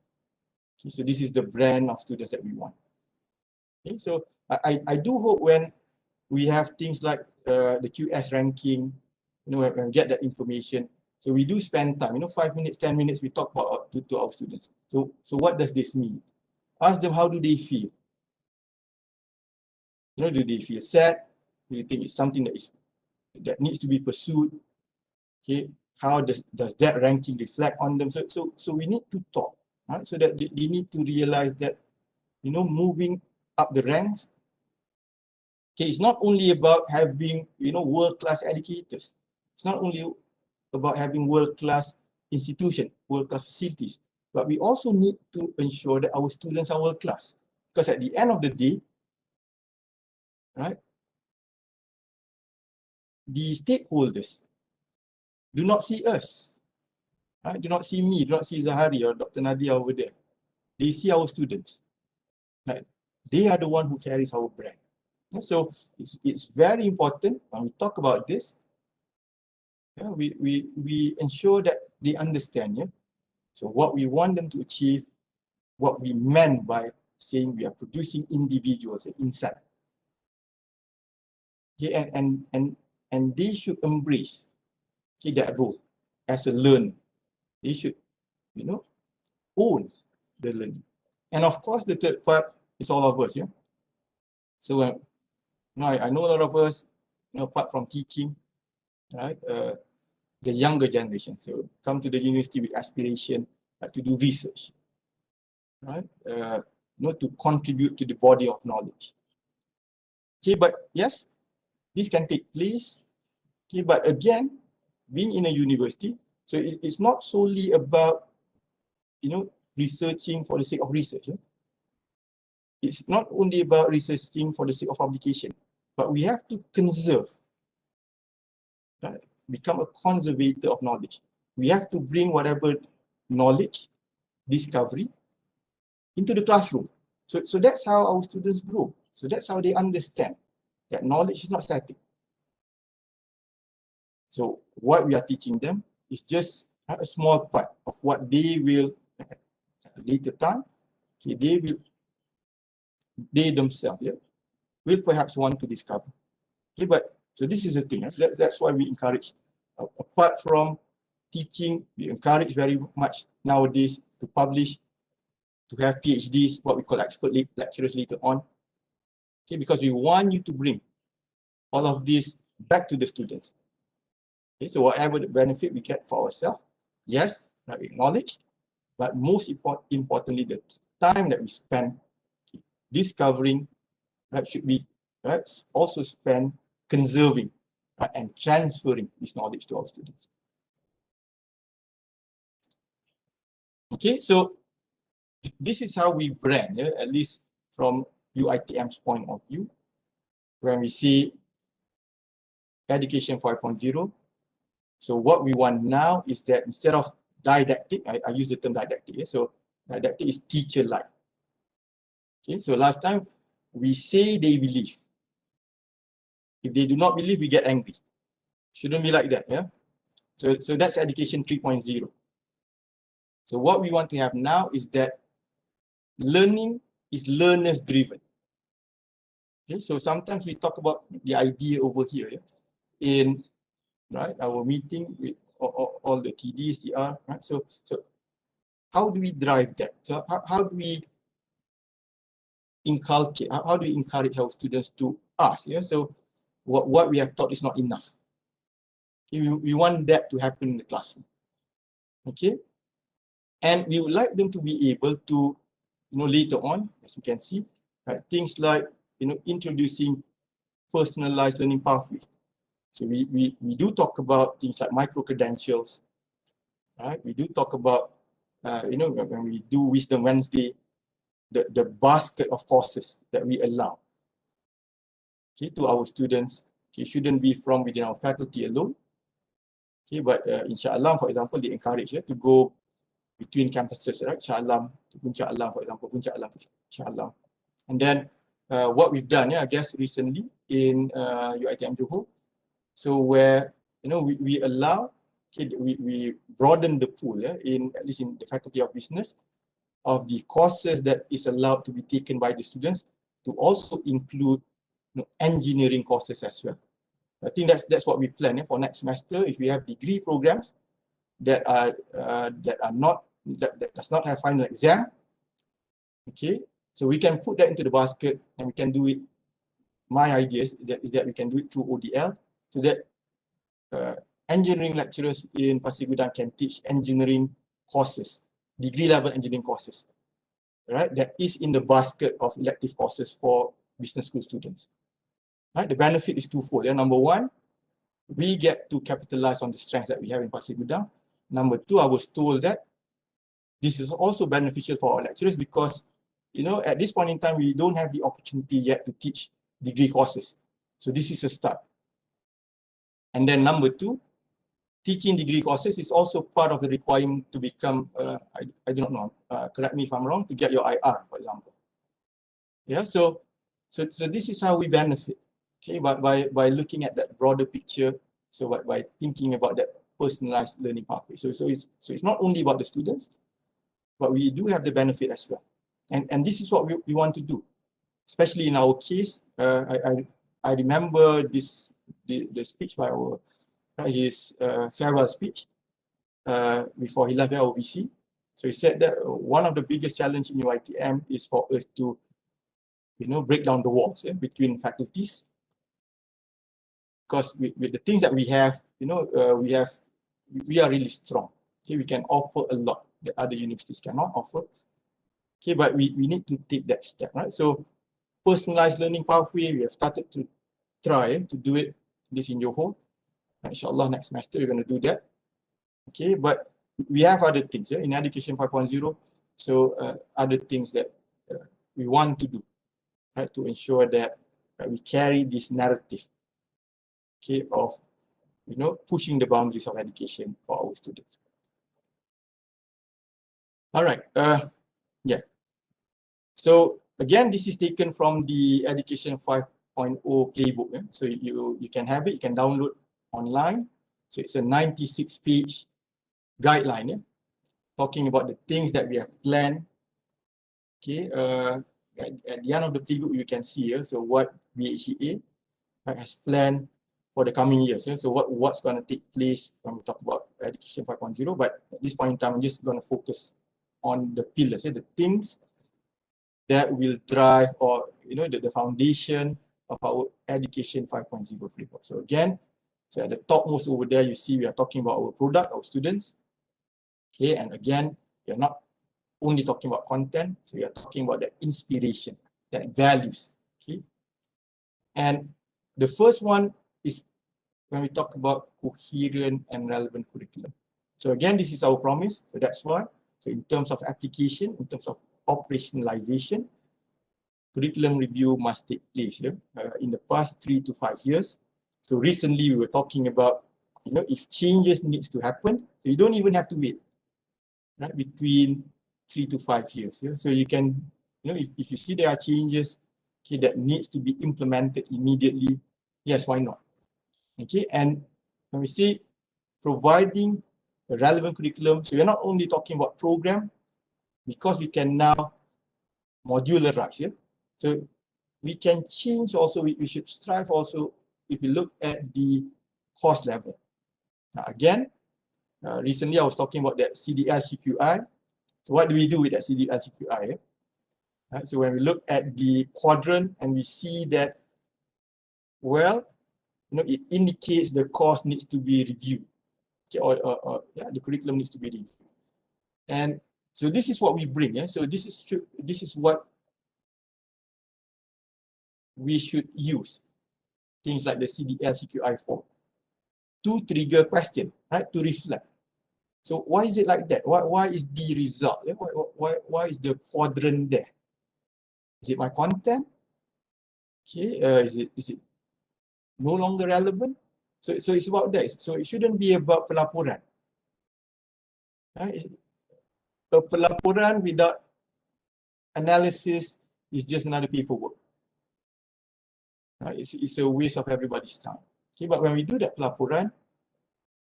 Speaker 4: Okay, so this is the brand of students that we want. Okay, so I do hope when we have things like the QS ranking, when we get that information, so we do spend time, 5 minutes, 10 minutes, we talk about to our students. So what does this mean? Ask them, how do they feel? Do they feel sad? Do you think it's something that needs to be pursued? Okay, how does that ranking reflect on them? So we need to talk, right? So that they need to realize that, moving up the ranks, okay, it's not only about having, world-class educators. It's not only about having world-class institution, world-class facilities, but we also need to ensure that our students are world-class. Because at the end of the day, right, the stakeholders do not see us, right? Do not see me, do not see Zahari or Dr. Nadia over there. They see our students. Right? They are the one who carries our brand. So it's very important when we talk about this. We ensure that they understand. So what we want them to achieve, what we meant by saying we are producing individuals inside. And they should embrace that role as a learner. They should, own the learning. And of course, the third part is all of us. So I know a lot of us, apart from teaching, right, the younger generation, so come to the university with aspiration to do research, right, to contribute to the body of knowledge. Okay, but yes, this can take place. Okay, but again, being in a university, so it's not solely about, researching for the sake of research. It's not only about researching for the sake of publication, but we have to conserve, right? Become a conservator of knowledge. We have to bring whatever knowledge, discovery, into the classroom. So that's how our students grow. So that's how they understand that knowledge is not static. So what we are teaching them is just a small part of what they will, at a later time, they themselves will perhaps want to discover. Okay, but so this is the thing. That's why we encourage. Apart from teaching, we encourage very much nowadays to publish, to have PhDs, what we call expert lecturers later on. Okay, because we want you to bring all of this back to the students. Okay, so whatever the benefit we get for ourselves, yes, we acknowledge, but most importantly, the time that we spend discovering, should be also spent conserving and transferring this knowledge to our students. Okay, so this is how we brand, at least from UiTM's point of view, when we see education 5.0. So what we want now is that instead of didactic, I use the term didactic. So didactic is teacher-like. Okay, so last time we say they believe. If they do not believe, we get angry. Shouldn't be like that. So that's education 3.0. So what we want to have now is that learning is learners driven. Okay, so sometimes we talk about the idea over here in our meeting with all the TDs, TR, right? So how do we drive that? So how do we inculcate? How do we encourage our students to ask? So what we have taught is not enough. Okay, we want that to happen in the classroom. Okay, and we would like them to be able to, later on, as you can see, things like introducing personalized learning pathway. So we do talk about things like micro credentials, right? We do talk about when we do Wisdom Wednesday, the basket of courses that we allow, okay, to our students. Okay, shouldn't be from within our faculty alone. Okay, but inshallah, for example, they encourage to go between campuses, right? Inshallah to Puncak Alam, for example, Puncak Alam to Inshallah. And then what we've done, I guess recently in UiTM Johor, so where we allow, we broaden the pool, in at least in the Faculty of Business, of the courses that is allowed to be taken by the students, to also include engineering courses as well. I think that's what we plan for next semester. If we have degree programs that does not have final exam, okay, so we can put that into the basket and we can do it. My idea is that we can do it through ODL, so that engineering lecturers in Pasir Gudang can teach engineering courses, degree level engineering courses, right? That is in the basket of elective courses for business school students. Right? The benefit is twofold. Number one, we get to capitalize on the strengths that we have in Pasir Gudang. Number two, I was told that this is also beneficial for our lecturers because, at this point in time, we don't have the opportunity yet to teach degree courses. So this is a start. And then number two, teaching degree courses is also part of the requirement to become, I do not know, correct me if I'm wrong, to get your IR, for example. Yeah, so this is how we benefit, okay, by looking at that broader picture, so by thinking about that personalized learning pathway. So it's not only about the students, but we do have the benefit as well. And this is what we want to do, especially in our case. I remember the speech by our, his farewell speech before he left the OBC. So he said that one of the biggest challenges in UiTM is for us to, break down the walls between faculties. Because with the things that we have, we are really strong. Okay, we can offer a lot that other universities cannot offer. Okay, but we need to take that step, right? So personalized learning pathway, we have started to try to do it this in Johor. Inshallah, next semester we're going to do that. Okay, but we have other things in Education 5.0. So other things that we want to do, right, to ensure that we carry this narrative, okay, of pushing the boundaries of education for our students. All right, yeah. So again, this is taken from the Education 5.0 playbook. So you can have it, you can download online. So it's a 96-page guideline, talking about the things that we have planned. Okay, at the end of the playbook, you can see here, so what BHEA has planned for the coming years. So what's going to take place when we talk about Education 5.0. But at this point in time, I'm just going to focus on the pillars, the things that will drive, or the foundation of our Education 5.0 framework. So again, so at the topmost over there, you see we are talking about our product, our students. Okay, and again, we are not only talking about content, so we are talking about that inspiration, that values. Okay, and the first one is when we talk about coherent and relevant curriculum. So again, this is our promise. So that's why. So in terms of application, in terms of operationalization, curriculum review must take place in the past 3 to 5 years. So recently we were talking about, if changes needs to happen, so you don't even have to wait, right, between 3 to 5 years. So you can, if you see there are changes, okay, that needs to be implemented immediately, yes, why not? Okay, and when we say providing a relevant curriculum, so we're not only talking about program, because we can now modularize. So we can change also, we should strive also, if you look at the course level. Now again, recently I was talking about that CDL CQI. So what do we do with that CDL CQI? So when we look at the quadrant and we see that, well, it indicates the course needs to be reviewed, okay, or the curriculum needs to be reviewed. And so this is what we bring. So this is what we should use, things like the CDL CQI form, to trigger question, right, to reflect. So why is it like that? Why is the result? Why is the quadrant there? Is it my content? Okay, is it no longer relevant? So it's about that. So it shouldn't be about pelaporan. Right? A pelaporan without analysis is just another paperwork. Right? It's a waste of everybody's time. Okay, but when we do that pelaporan,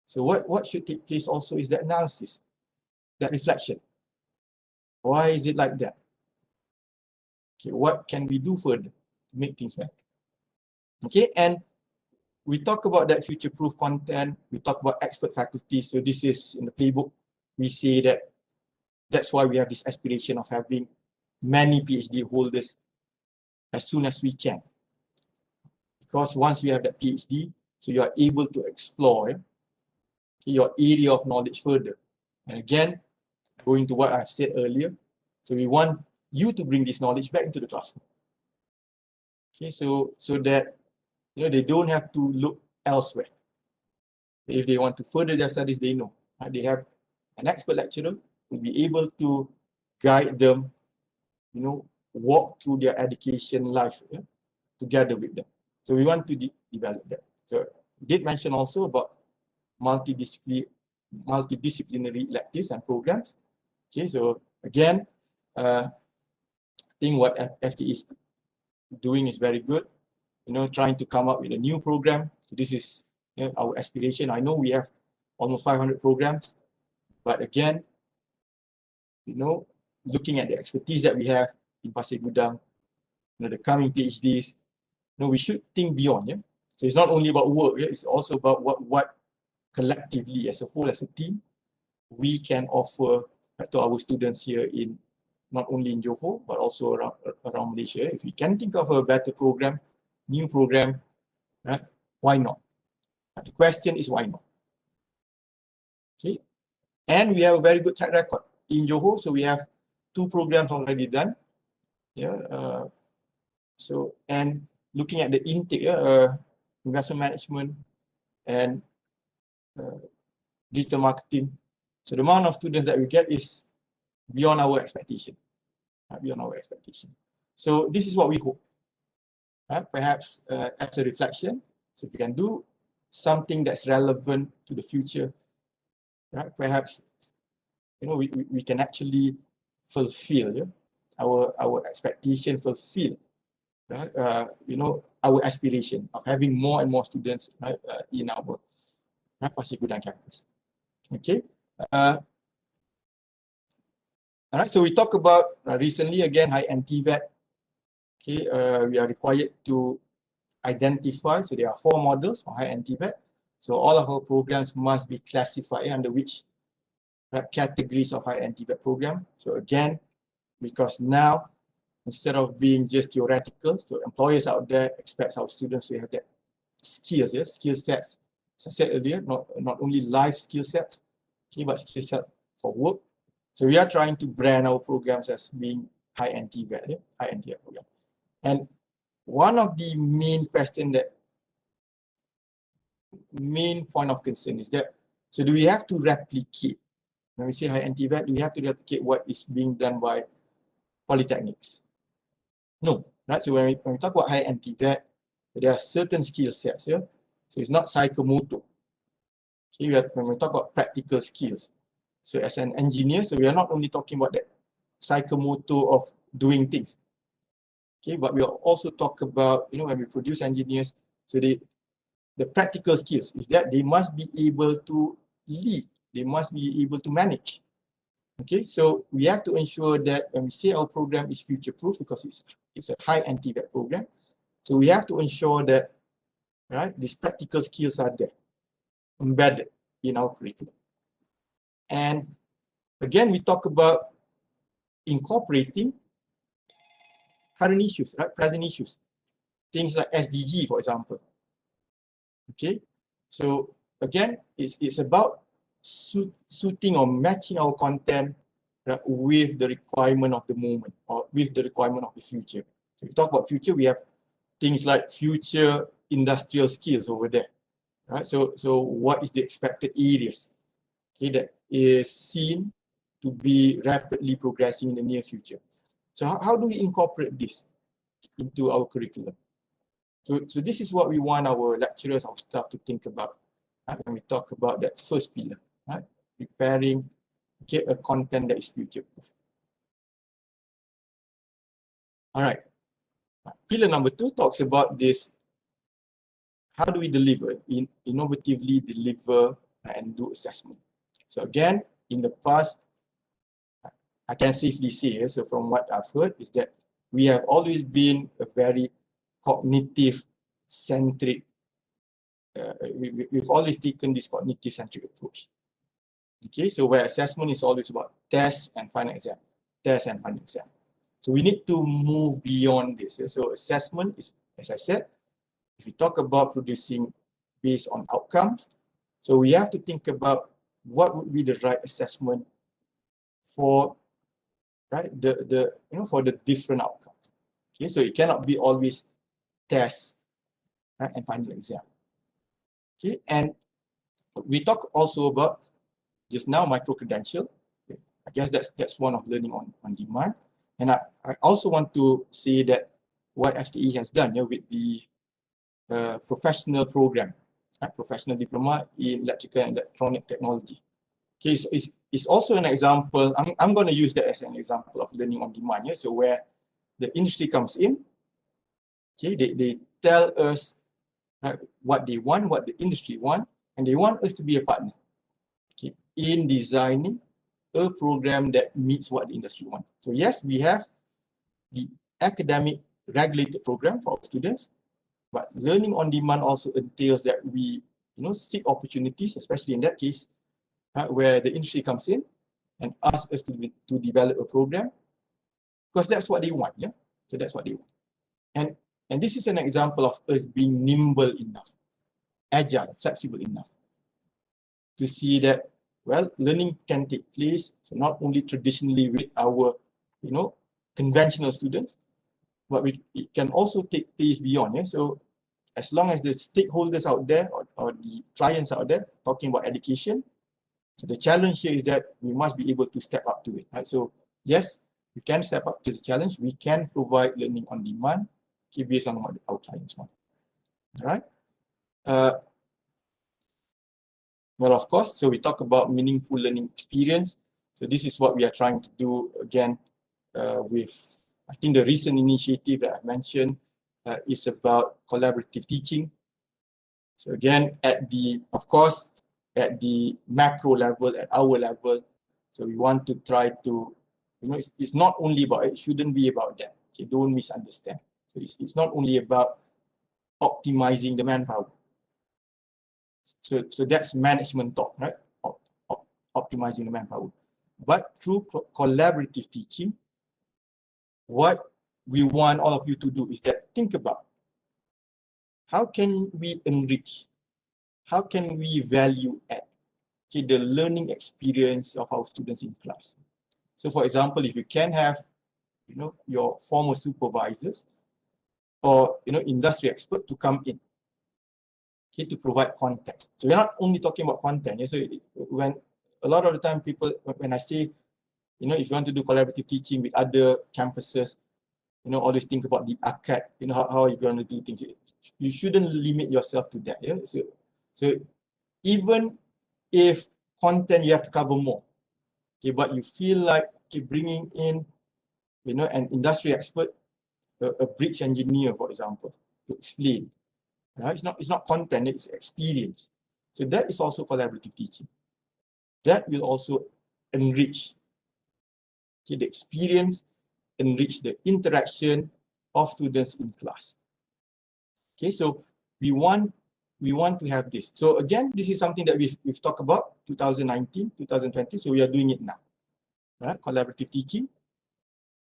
Speaker 4: so what should take place also is that analysis, that reflection. Why is it like that? Okay, what can we do further to make things better? Okay, and we talk about that future-proof content. We talk about expert faculty. So this is in the playbook. We say that that's why we have this aspiration of having many PhD holders as soon as we can. Because once you have that PhD, so you are able to explore your area of knowledge further. And again, going to what I've said earlier, so we want you to bring this knowledge back into the classroom. Okay, so that they don't have to look elsewhere. If they want to further their studies, they know. They have an expert lecturer who will be able to guide them, walk through their education life together with them. So we want to develop that. So did mention also about multidisciplinary electives and programs. Okay, so again, I think what FT is doing is very good. Trying to come up with a new program. So this is our aspiration. I know we have almost 500 programs, but again, looking at the expertise that we have in Pasir Gudang, the coming PhDs, we should think beyond. Yeah. So it's not only about work. Yeah? It's also about what collectively, as a whole, as a team, we can offer to our students here in not only in Johor but also around Malaysia. If we can think of a better program, new program, why not? The question is why not? Okay, and we have a very good track record in Johor. So we have 2 programs already done. Yeah. So and looking at the intake, investment management and digital marketing. So the amount of students that we get is beyond our expectation. Beyond our expectation. So this is what we hope. Perhaps as a reflection, so if we can do something that's relevant to the future, perhaps we can actually fulfill our expectation, fulfill our aspiration of having more and more students in our Pasir Gudang campus. Okay. All right. So we talk about recently again high-end TVET. Okay. We are required to identify. So there are 4 models for high-end TVET. So all of our programs must be classified under which categories of high-end TVET program. So again, because now instead of being just theoretical, so employers out there expect our students to have that skills, skill sets. As I said earlier, not only life skill sets, okay, but skill set for work. So we are trying to brand our programs as being high-end TVET, high-end TVET program. And one of the main point of concern is that, so do we have to replicate, when we say high-end TVET, do we have to replicate what is being done by polytechnics? No, right? So when we talk about high-end TVET, there are certain skill sets, So it's not psychomotor. Okay, when we talk about practical skills, so as an engineer, so we are not only talking about that psychomotor of doing things, okay, but we also talk about, when we produce engineers, so the practical skills is that they must be able to lead, they must be able to manage. Okay, so we have to ensure that when we say our program is future-proof, because it's a high-end TVET program, so we have to ensure that these practical skills are there, embedded in our curriculum. And again, we talk about incorporating current issues, present issues, things like SDG, for example. Okay, so again, it's about suiting or matching our content with the requirement of the moment or with the requirement of the future. So if we talk about future, we have things like future industrial skills over there. So what is the expected areas, that is seen to be rapidly progressing in the near future? So how do we incorporate this into our curriculum? So this is what we want our lecturers, our staff to think about when we talk about that first pillar, preparing a content that is future-proof. All right. Pillar number 2 talks about this. How do we deliver, innovatively deliver and do assessment? So again, in the past, I can safely say, so from what I've heard, is that we have always been a very cognitive-centric, we've always taken this cognitive-centric approach. Okay, so where assessment is always about tests and final exam, So we need to move beyond this. So assessment is, as I said, if we talk about producing based on outcomes, so we have to think about what would be the right assessment for for the different outcomes. Okay, so it cannot be always tests and final exam. Okay, and We talk also about just now micro-credential. I guess that's one of learning on demand. And I also want to say that what FTE has done with the professional program, professional diploma in electrical and electronic technology. Okay, so it's also an example. I'm going to use that as an example of learning on demand. Yeah? So where the industry comes in, okay, they tell us what they want, what the industry want, and they want us to be a partner, okay, in designing a program that meets what the industry wants. So yes, we have the academic regulated program for our students, but learning on demand also entails that we seek opportunities, especially in that case, where the industry comes in and asks us to develop a program, because that's what they want. Yeah, so that's what they want. And this is an example of us being nimble enough, agile, flexible enough to see that, well, learning can take place, so not only traditionally with our, conventional students, but it can also take place beyond. Yeah? So as long as the stakeholders out there or the clients out there talking about education, so the challenge here is that we must be able to step up to it. Right? So yes, we can step up to the challenge. We can provide learning on demand, okay, based on what our clients want. All right. Well, of course, so we talk about meaningful learning experience. So this is what we are trying to do again with, I think the recent initiative that I mentioned is about collaborative teaching. So again, of course, at the macro level, at our level, so we want to try to, it's not only about, it shouldn't be about that. Okay, don't misunderstand. So it's not only about optimizing the manpower. So that's management talk, right? Optimizing the manpower. But through collaborative teaching, what we want all of you to do is that think about how can we enrich, how can we value add the learning experience of our students in class. So for example, if you can have your former supervisors or industry expert to come in, okay, to provide context. So we're not only talking about content. Yeah? So when a lot of the time people, when I say, if you want to do collaborative teaching with other campuses, always think about the ACAD, how are you going to do things. You shouldn't limit yourself to that. Yeah? So even if content you have to cover more, okay, but you feel like bringing in, an industry expert, a bridge engineer, for example, to explain. It's not content, it's experience. So that is also collaborative teaching. That will also enrich the experience, enrich the interaction of students in class. Okay, so we want to have this. So again, this is something that we've talked about 2019, 2020. So we are doing it now. Right? Collaborative teaching.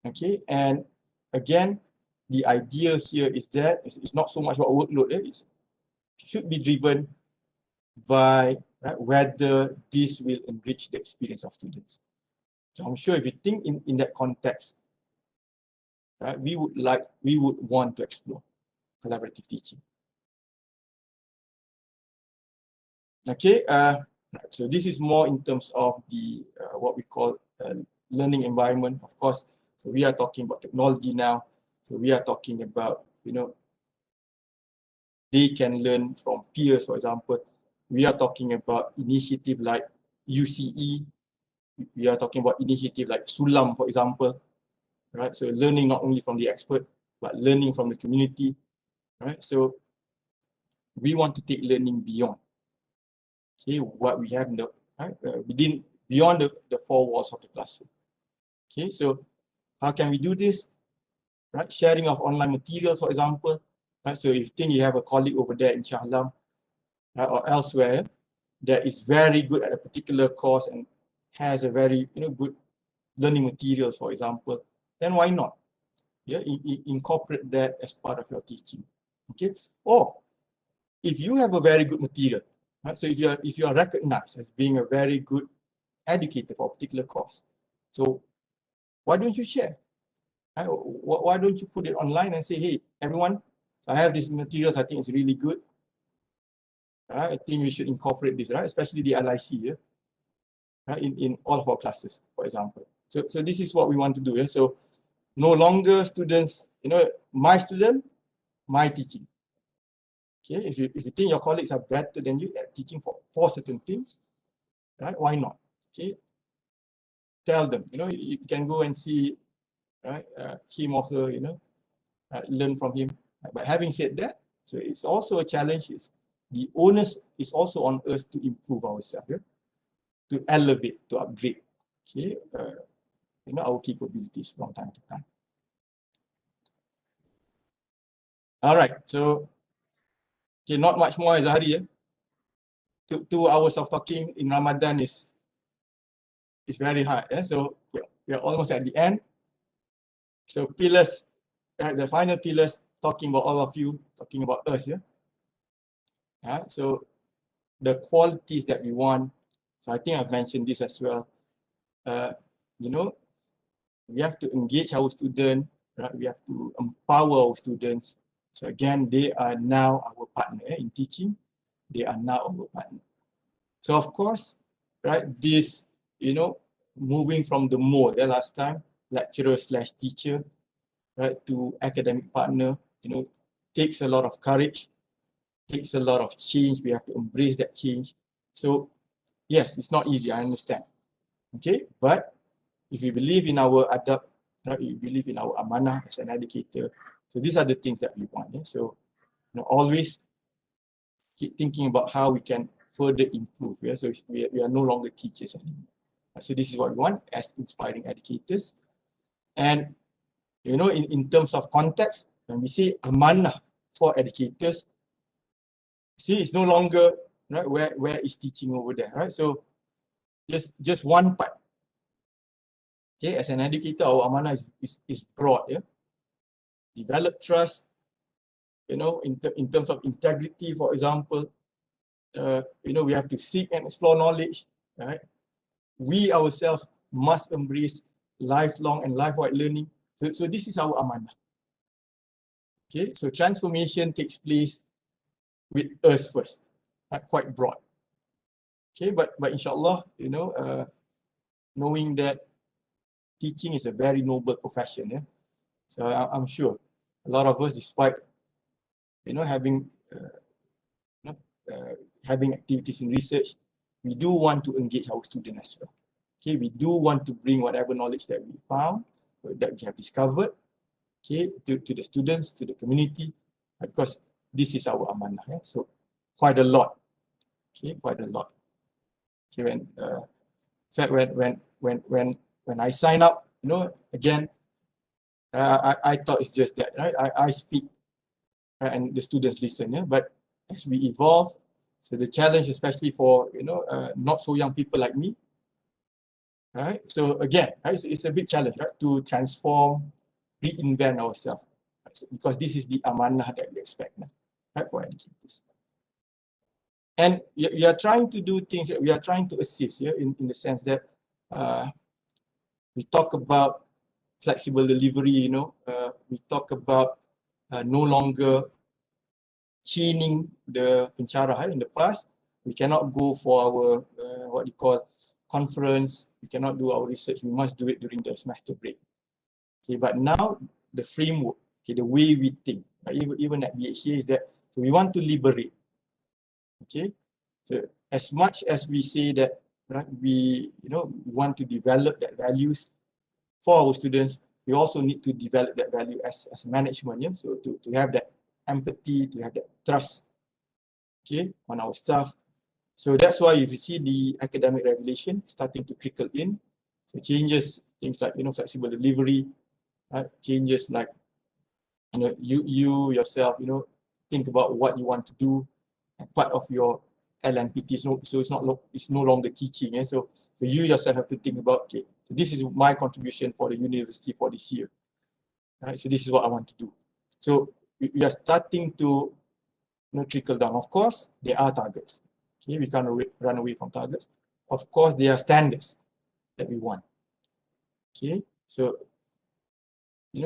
Speaker 4: Okay, and again, the idea here is that it's not so much about workload. It should be driven by whether this will enrich the experience of students. So I'm sure if you think in that context, we would want to explore collaborative teaching. Okay, so this is more in terms of the what we call learning environment. Of course, so we are talking about technology now. So we are talking about, they can learn from peers, for example. We are talking about initiative like UCE. We are talking about initiative like Sulam, for example. Right? So learning not only from the expert, but learning from the community. Right? So we want to take learning beyond, okay, what we have in the beyond the four walls of the classroom. Okay, so how can we do this? Right, sharing of online materials, for example. Right, so if you think you have a colleague over there in Shah Alam or elsewhere that is very good at a particular course and has a very good learning materials, for example, then why not? Yeah, incorporate that as part of your teaching. Okay, or if you have a very good material, right? So if you are recognized as being a very good educator for a particular course, so why don't you share? Right? Why don't you put it online and say, hey, everyone, I have these materials, I think it's really good. I think we should incorporate this, right? Especially the LIC, yeah? Right? In all of our classes, for example. So this is what we want to do. Yeah? So no longer students, my student, my teaching. Okay, if you think your colleagues are better than you at teaching for certain things, right? Why not? Okay, tell them. You can go and see, right? Him or her, learn from him. But having said that, so it's also a challenge. The onus is also on us to improve ourselves, yeah? To elevate, to upgrade, okay, our capabilities from time to time. All right, so okay, not much more Zahari. Yeah? 2 hours of talking in Ramadan is very hard. Yeah? So we are almost at the end. So pillars, the final pillars, talking about all of you, talking about us. Yeah. So the qualities that we want. So I think I've mentioned this as well. We have to engage our students. Right? We have to empower our students. So again, they are now our partner in teaching. They are now our partner. So of course, right, this, moving from the mode, last time, lecturer/teacher, right, to academic partner, takes a lot of courage, takes a lot of change. We have to embrace that change. So yes, it's not easy, I understand. Okay, but if we believe in our adab, right, we believe in our amanah as an educator, so these are the things that we want. Yeah? So always keep thinking about how we can further improve. Yeah? So we are no longer teachers anymore. So this is what we want as inspiring educators. And in terms of context, when we say amanah for educators, see, it's no longer, right, where is teaching over there, right? So just one part. Okay, as an educator, our amanah is broad. Yeah, develop trust. In terms of integrity, for example, we have to seek and explore knowledge, right? We ourselves must embrace lifelong and life-wide learning. So this is our amanah. Okay, so transformation takes place with us first, quite broad. Okay, but inshallah, knowing that teaching is a very noble profession, yeah. So I'm sure a lot of us, despite having having activities in research, we do want to engage our students as well. Okay, we do want to bring whatever knowledge that we found, that we have discovered, okay, to the students, to the community, because this is our amanah. Yeah? So quite a lot. Okay, quite a lot. Okay, in fact, when I sign up, again, I thought it's just that, right? I speak, and the students listen. Yeah, but as we evolve, so the challenge, especially for not so young people like me, right? So again, right, it's a big challenge, right, to transform, reinvent ourselves, because this is the amanah that we expect, right, for educators. And we are trying to do things, we are trying to assist, yeah, in the sense that we talk about flexible delivery, we talk about no longer chaining the pencarah. In the past, we cannot go for our what you call conference, we cannot do our research, we must do it during the semester break. Okay, but now the framework, okay, the way we think, even at BHA, is that, so we want to liberate. Okay, so as much as we say that, right, we want to develop that values for our students, we also need to develop that value as management. Yeah? So to have that empathy, to have that trust, okay, on our staff. So that's why if you see the academic regulation starting to trickle in, so changes, things like flexible delivery, changes like you yourself think about what you want to do, part of your LMPT. So it's no longer teaching. Yeah? So you yourself have to think about, okay, so this is my contribution for the university for this year. Right? So this is what I want to do. So we are starting to trickle down. Of course, there are targets. Okay, we can't run away from targets. Of course, there are standards that we want. Okay, so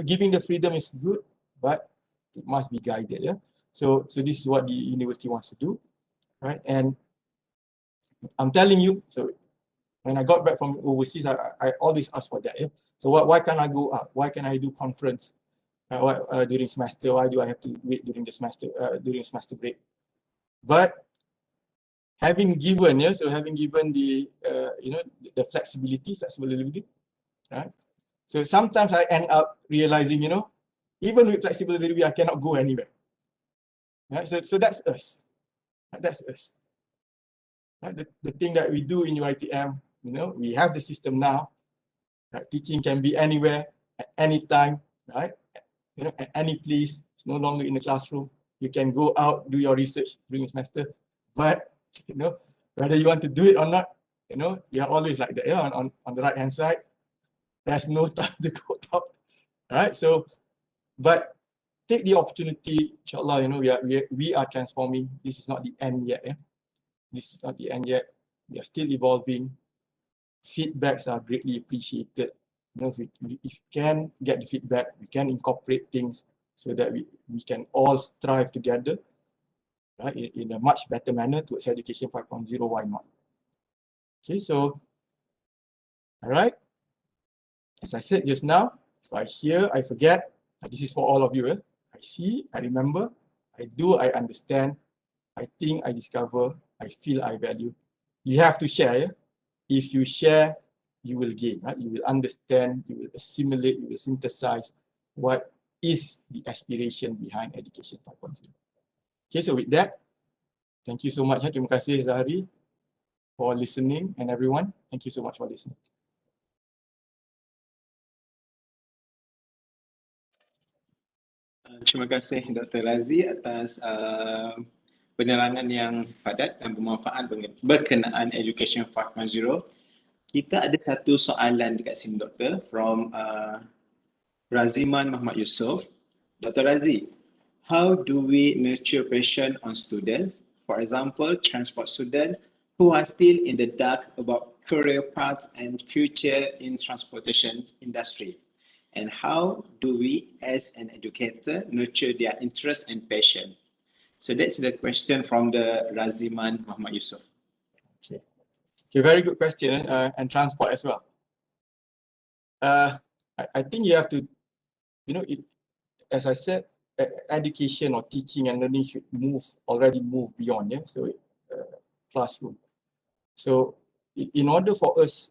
Speaker 4: giving the freedom is good, but it must be guided. Yeah. So this is what the university wants to do. right? And I'm telling you, so when I got back from overseas, I always ask for that. Yeah? So why can't I go out? Why can't I do conference during semester? Why do I have to wait during the semester break? But having given, yeah, so having given the the flexibility, right? So sometimes I end up realizing, even with flexibility, I cannot go anywhere. Right? So that's us. That's us. Right? The thing that we do in UiTM, we have the system now. Right? Teaching can be anywhere, at any time, right? At any place. It's no longer in the classroom. You can go out, do your research during the semester. But whether you want to do it or not, you're always like that. Yeah, on the right hand side, there's no time to go out. Right? So, but take the opportunity, inshallah, we are transforming. This is not the end yet. Yeah? This is not the end yet. We are still evolving. Feedbacks are greatly appreciated. If you can get the feedback, we can incorporate things so that we can all strive together, right, in a much better manner towards Education 5.0. Why not? Okay, so, all right. As I said just now, if I hear, I forget, this is for all of you. I see, I remember, I do, I understand, I think, I discover, I feel, I value. You have to share. Yeah? If you share, you will gain, right? You will understand, you will assimilate, you will synthesize what is the aspiration behind Education 5.0. Okay, so with that, thank you so much. Terima kasih Zahari for listening, and everyone, thank you so much for listening.
Speaker 1: Terima kasih Dr. Razi atas penerangan yang padat dan bermanfaat berkenaan Education 5.0. Kita ada satu soalan dekat sini, Doktor, from Raziman Muhammad Yusof. Dr. Razi, how do we nurture passion on students? For example, transport students who are still in the dark about career paths and future in transportation industry. And how do we, as an educator, nurture their interest and passion? So that's the question from the Raziman Muhammad Yusof.
Speaker 4: Okay, very good question, and transport as well. I think you have to, as I said, education or teaching and learning should already move beyond, so classroom. So in order for us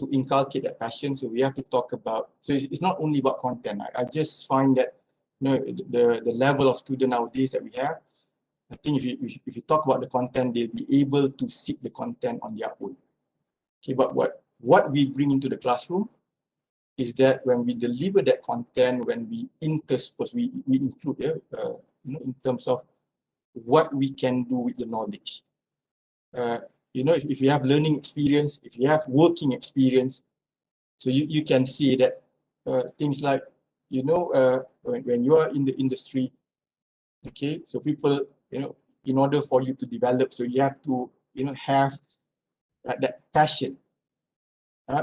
Speaker 4: to inculcate that passion, so we have to talk about, so it's not only about content. I just find that the level of student nowadays that we have, I think if you talk about the content, they'll be able to seek the content on their own. Okay, but what we bring into the classroom is that when we deliver that content, when we intersperse, we include in terms of what we can do with the knowledge. If you have learning experience, if you have working experience, so you can see that things like, when you are in the industry, okay, so people, in order for you to develop, so you have to, have that passion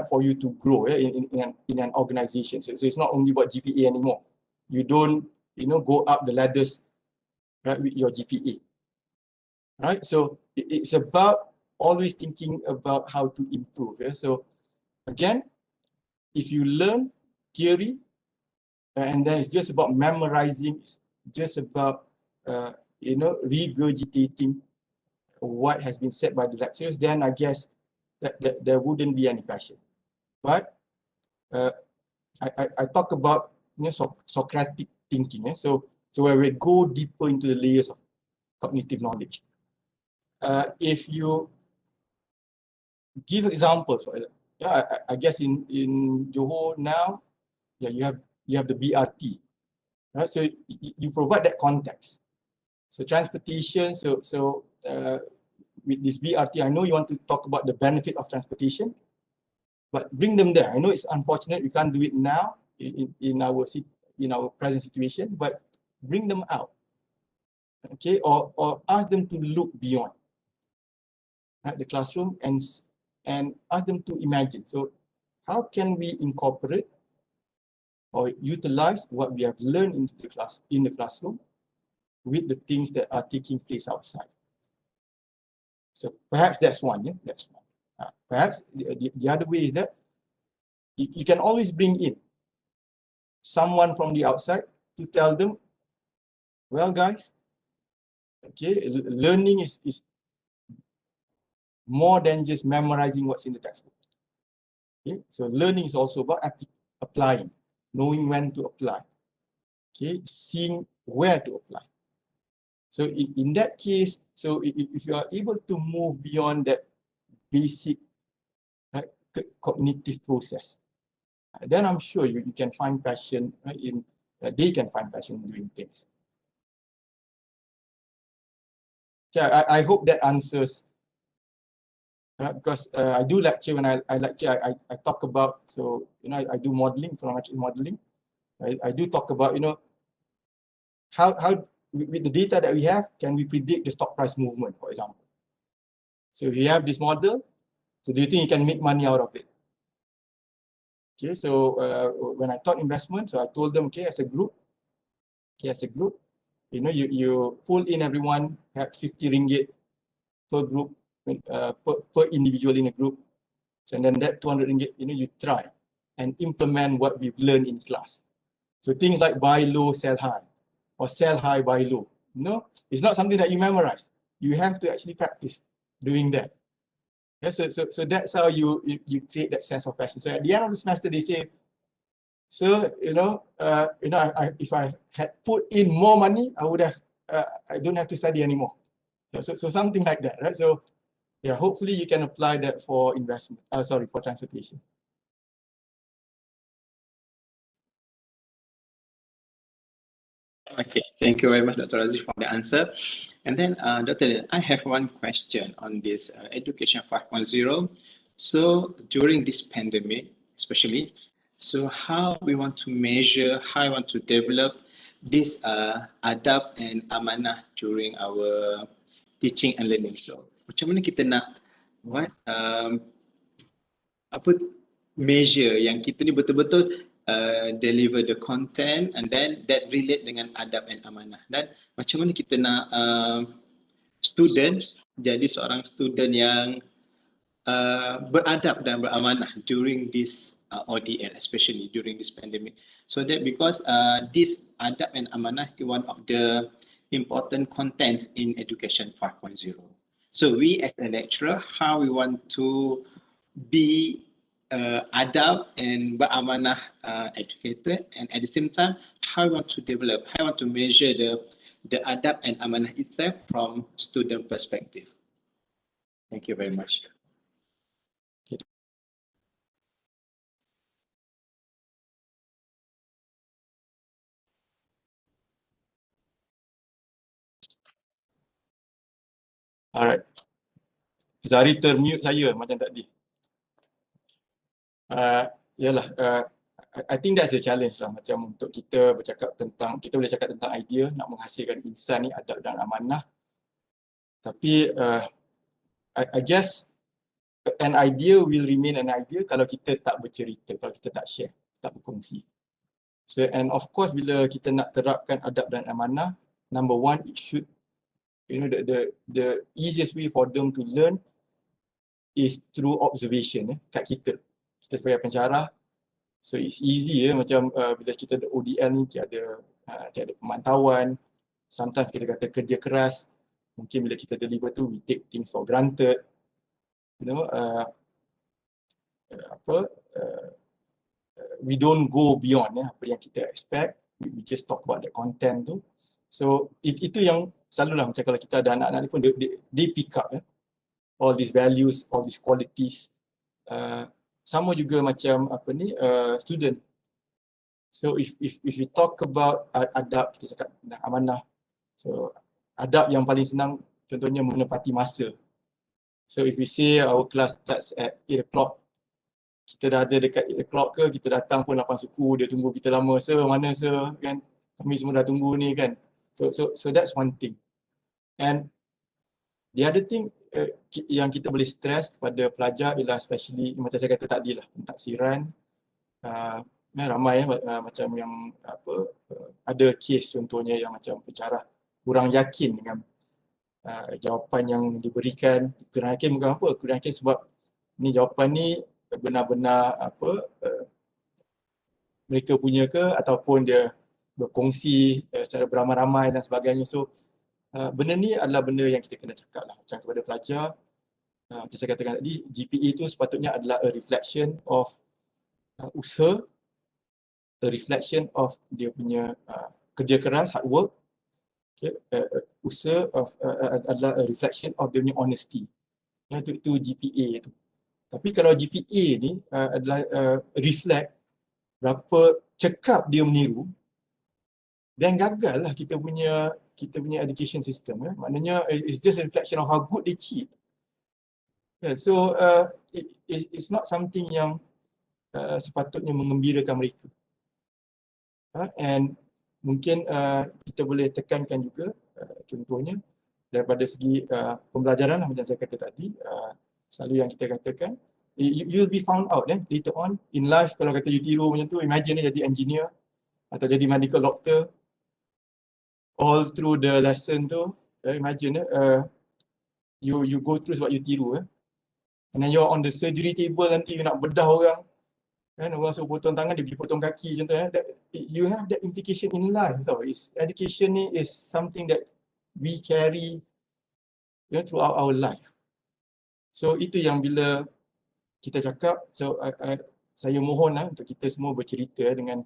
Speaker 4: for you to grow in an organization. So it's not only about GPA anymore. You don't, go up the ladders, right, with your GPA. Right? So it's about always thinking about how to improve. Yeah? So again, if you learn theory, and then it's just about memorizing, it's just about regurgitating what has been said by the lecturers, then I guess that there wouldn't be any passion. But I talk about Socratic thinking. So where we go deeper into the layers of cognitive knowledge. If you give examples, I guess in Johor now, you have the BRT, right? So you provide that context. So transportation. So with this BRT, I know you want to talk about the benefit of transportation, but bring them there. I know it's unfortunate we can't do it now in our present situation, but bring them out, okay, or ask them to look beyond the classroom and ask them to imagine. So how can we incorporate or utilize what we have learned in the classroom with the things that are taking place outside? So perhaps that's one. Yeah, that's one. Perhaps the other way is that you can always bring in someone from the outside to tell them, well, guys, okay, learning is more than just memorizing what's in the textbook. Okay, so learning is also about applying, knowing when to apply. Okay, seeing where to apply. So in that case, so if you are able to move beyond that basic cognitive process, then I'm sure you can find passion they can find passion in doing things. Yeah, I hope that answers, because I do lecture. When I lecture, I talk about, so I do modeling, econometric modeling. I do talk about how with the data that we have, can we predict the stock price movement, for example. So if you have this model, so do you think you can make money out of it? Okay, so when I taught investment, so I told them, okay, as a group, you pull in everyone, perhaps 50 ringgit per group, per individual in a group. So, and then that 200 ringgit, you try and implement what we've learned in class. So things like buy low, sell high, or sell high, buy low. It's not something that you memorize. You have to actually practice doing that. Yeah, so that's how you create that sense of passion. So at the end of the semester, they say, so if I had put in more money, I would have I don't have to study anymore. So something like that, right? So yeah, hopefully you can apply that for investment. For transportation.
Speaker 1: Okay, thank you very much, Dr. Razi, for the answer. And then, Dr. I have one question on this Education 5.0. So during this pandemic, especially, so how we want to measure, how we want to develop this adab and amanah during our teaching and learning. So macam mana kita nak measure yang kita ni betul-betul deliver the content and then that relate dengan adab and amanah. Dan macam mana kita nak student jadi seorang student yang beradab dan beramanah during this ODL, especially during this pandemic. So that because this adab and amanah is one of the important contents in Education 5.0. So we as a lecturer, how we want to be adab and beramanah educator, and at the same time, how we want to develop, how we want to measure the adab and amanah itself from student perspective. Thank you very much.
Speaker 4: Alright. Zari termute saya macam tadi. I think that's a challenge lah, macam untuk kita bercakap tentang, kita boleh cakap tentang idea nak menghasilkan insan ni adab dan amanah. Tapi I guess an idea will remain an idea kalau kita tak bercerita, kalau kita tak share, tak berkongsi. So and of course bila kita nak terapkan adab dan amanah, number one, it should, the easiest way for them to learn is through observation kat kita sebagai pensyarah. So it's easy macam bila kita ada ODL ni tiada pemantauan, sometimes kita kata kerja keras, mungkin bila kita deliver tu we take things for granted, we don't go beyond apa yang kita expect, we just talk about the content tu. So itu yang selalulah macam kalau kita ada anak-anak ni pun they pick up all these values, all these qualities. Sama juga macam student. So if we talk about adab, kita cakap tentang amanah. So adab yang paling senang contohnya menepati masa. So if we say our class starts at 8 o'clock, kita dah ada dekat 8 o'clock ke, kita datang pun 8 suku, dia tunggu kita lama, sir, mana sir, kan? Kami semua dah tunggu ni kan. So that's one thing. And the other thing yang kita boleh stress kepada pelajar ialah especially macam saya kata tadi lah, pentaksiran. Ramai macam yang ada case contohnya yang macam pensyarah kurang yakin dengan jawapan yang diberikan. Kurang yakin bukan apa, kurang yakin sebab ni jawapan ni benar-benar mereka punya ke ataupun dia berkongsi secara beramai-ramai dan sebagainya. So benda ni adalah benda yang kita kena cakap lah. Macam kepada pelajar, macam saya katakan tadi, GPA itu sepatutnya adalah a reflection of usaha, a reflection of dia punya kerja keras, hard work. Okay. Usaha adalah a reflection of dia punya honesty. Itu GPA tu. Tapi kalau GPA ni adalah reflect berapa cekap dia meniru, dan gagal lah kita punya education system. Maknanya it's just a reflection of how good they cheat. So it's not something yang sepatutnya mengembirakan mereka. And mungkin kita boleh tekankan juga contohnya daripada segi pembelajaran lah, macam saya kata tadi, selalu yang kita katakan you'll be found out later on in life. Kalau kata you tiru macam tu, imagine jadi engineer atau jadi medical doctor, all through the lesson tu, imagine you go through sebab you tiru, and then you're on the surgery table, nanti you nak bedah orang, orang suruh potong tangan, dia pergi potong kaki contohnya. You have that implication in life tau. Education ni is something that we carry throughout our life. So itu yang bila kita cakap, so saya mohon untuk kita semua bercerita dengan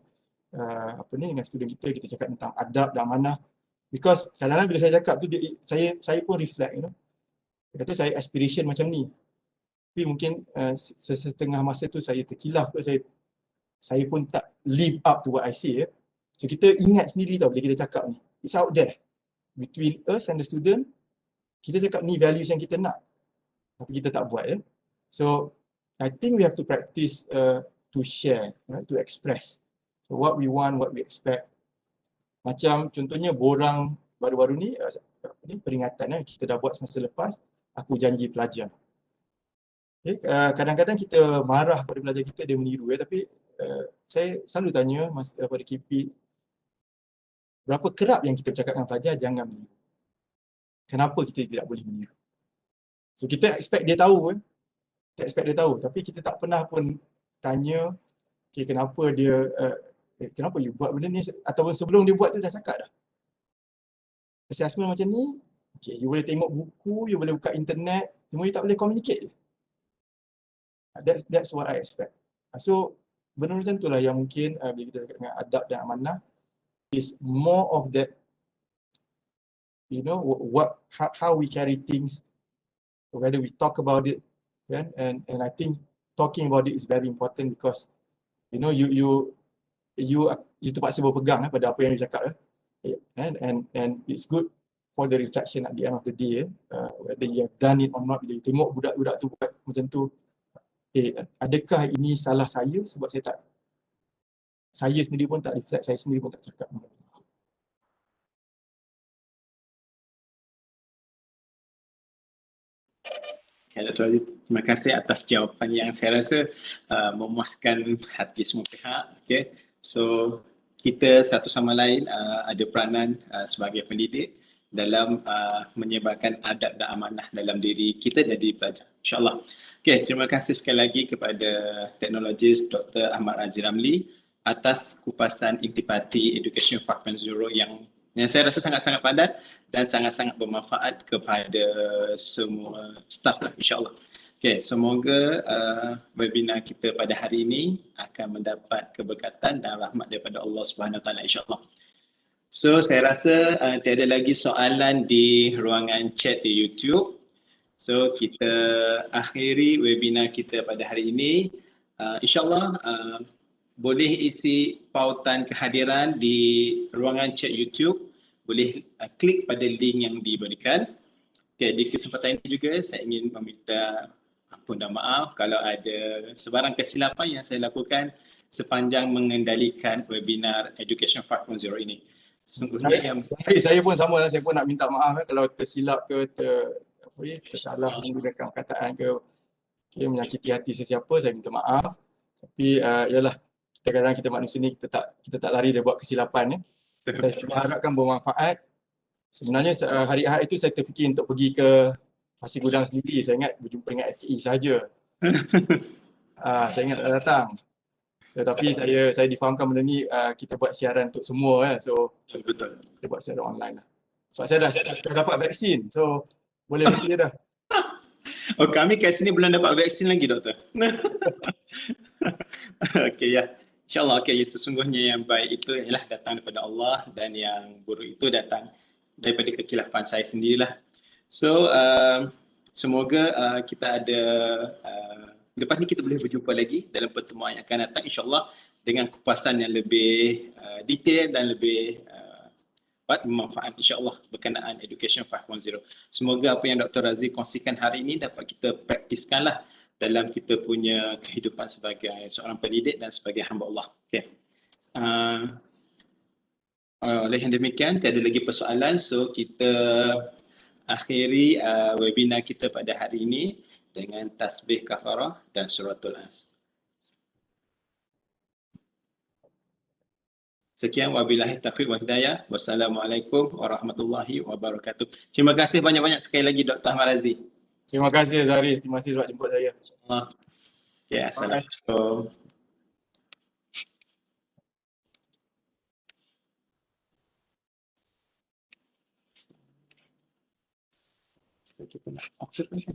Speaker 4: dengan student kita cakap tentang adab dan amanah. Because kadang-kadang bila saya cakap tu, saya pun reflect, Dia kata saya aspiration macam ni. Tapi mungkin setengah masa tu saya terkilaf, saya pun tak live up to what I say. So kita ingat sendiri tau bila kita cakap ni. It's out there. Between us and the student, kita cakap ni values yang kita nak. Tapi kita tak buat. So I think we have to practice to share, to express. So what we want, what we expect. Macam contohnya borang baru-baru ni, peringatan kita dah buat semester lepas, aku janji pelajar. Okay. Kadang-kadang kita marah pada pelajar kita, dia meniru, tapi saya selalu tanya pada KP, berapa kerap yang kita bercakap dengan pelajar jangan meniru. Kenapa kita tidak boleh meniru? So kita expect dia tahu, tapi kita tak pernah pun tanya, kenapa dia kenapa you buat benda ni, ataupun sebelum dia buat tu dah cakap dah. Assessment macam ni, you boleh tengok buku, you boleh buka internet, cuma you tak boleh communicate. That's what I expect. So benda macam itulah yang mungkin bila kita cakap dengan adab dan amanah, is more of that, how we carry things, whether we talk about it, and I think talking about it is very important because you terpaksa berpegang pada apa yang you cakap, and it's good for the reflection at the end of the day, whether you have done it or not. Bila you tengok budak-budak tu buat macam tu, adakah ini salah saya sebab saya sendiri pun tak reflect, saya sendiri pun tak cakap.
Speaker 1: Dr. Razi, terima kasih atas jawapan yang saya rasa memuaskan hati semua pihak. Okay. So kita satu sama lain ada peranan sebagai pendidik dalam menyebarkan adab dan amanah dalam diri kita jadi pelajar, insyaAllah. Okay, terima kasih sekali lagi kepada teknologis Dr. Ahmad Razi Ramli atas kupasan intipati Education 4.0 yang saya rasa sangat-sangat padat dan sangat-sangat bermanfaat kepada semua staf lah, insyaAllah. Okay, semoga webinar kita pada hari ini akan mendapat keberkatan dan rahmat daripada Allah Subhanahu Wa Taala, insyaAllah. So saya rasa tiada lagi soalan di ruangan chat di YouTube. So kita akhiri webinar kita pada hari ini. InsyaAllah boleh isi pautan kehadiran di ruangan chat YouTube. Boleh klik pada link yang diberikan. Okay, di kesempatan ini juga saya ingin meminta ampun dan maaf kalau ada sebarang kesilapan yang saya lakukan sepanjang mengendalikan webinar Education 4.0 ini.
Speaker 4: Saya pun sama, saya pun nak minta maaf kalau tersilap ke tersalah menggunakan perkataan ke menyakiti hati sesiapa, saya minta maaf. Tapi yalah, kadang-kadang kita manusia ni kita tak lari dari buat kesilapan. Saya cuma harapkan bermanfaat. Sebenarnya hari Ahad itu saya terfikir untuk pergi ke Pasir Gudang sendiri. Saya ingat berjumpa dengan FKE sahaja. Saya ingat nak datang. Tapi saya difahamkan benda ni kita buat siaran untuk semua kan. So
Speaker 1: Betul.
Speaker 4: kita buat secara online lah. Sebab saya dah dapat vaksin. So boleh pergi dah.
Speaker 1: Oh, kami kat sini belum dapat vaksin lagi, doktor. Okey, ya. InsyaAllah, okay, sesungguhnya yang baik itu ialah datang daripada Allah dan yang buruk itu datang daripada kekilafan saya sendirilah. So, semoga kita ada, lepas ni kita boleh berjumpa lagi dalam pertemuan yang akan datang insyaAllah dengan kupasan yang lebih detail dan lebih bermanfaat insyaAllah berkenaan Education 5.0. Semoga apa yang Dr. Razi kongsikan hari ini dapat kita praktiskanlah dalam kita punya kehidupan sebagai seorang pendidik dan sebagai hamba Allah. Okay. Oleh yang demikian, tiada lagi persoalan. So, kita akhiri webinar kita pada hari ini dengan tasbih kafarah dan suratul As. Sekian, wabillahi taufiq wal hidayah. Wassalamualaikum warahmatullahi wabarakatuh. Terima kasih banyak-banyak sekali lagi Dr. Ahmad Razi.
Speaker 4: Terima kasih Zari. Terima kasih sebab jemput saya.
Speaker 1: Ya, assalamualaikum. Kita nak offset kan?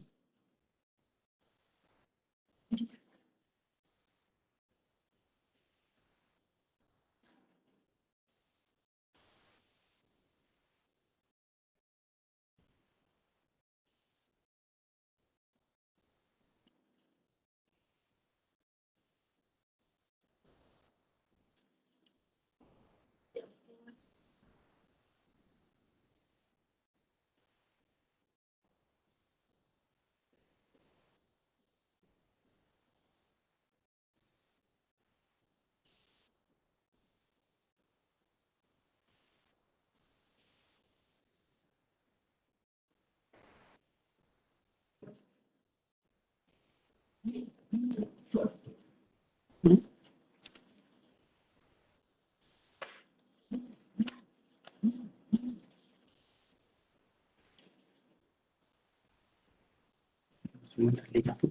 Speaker 1: Semua tak boleh takut.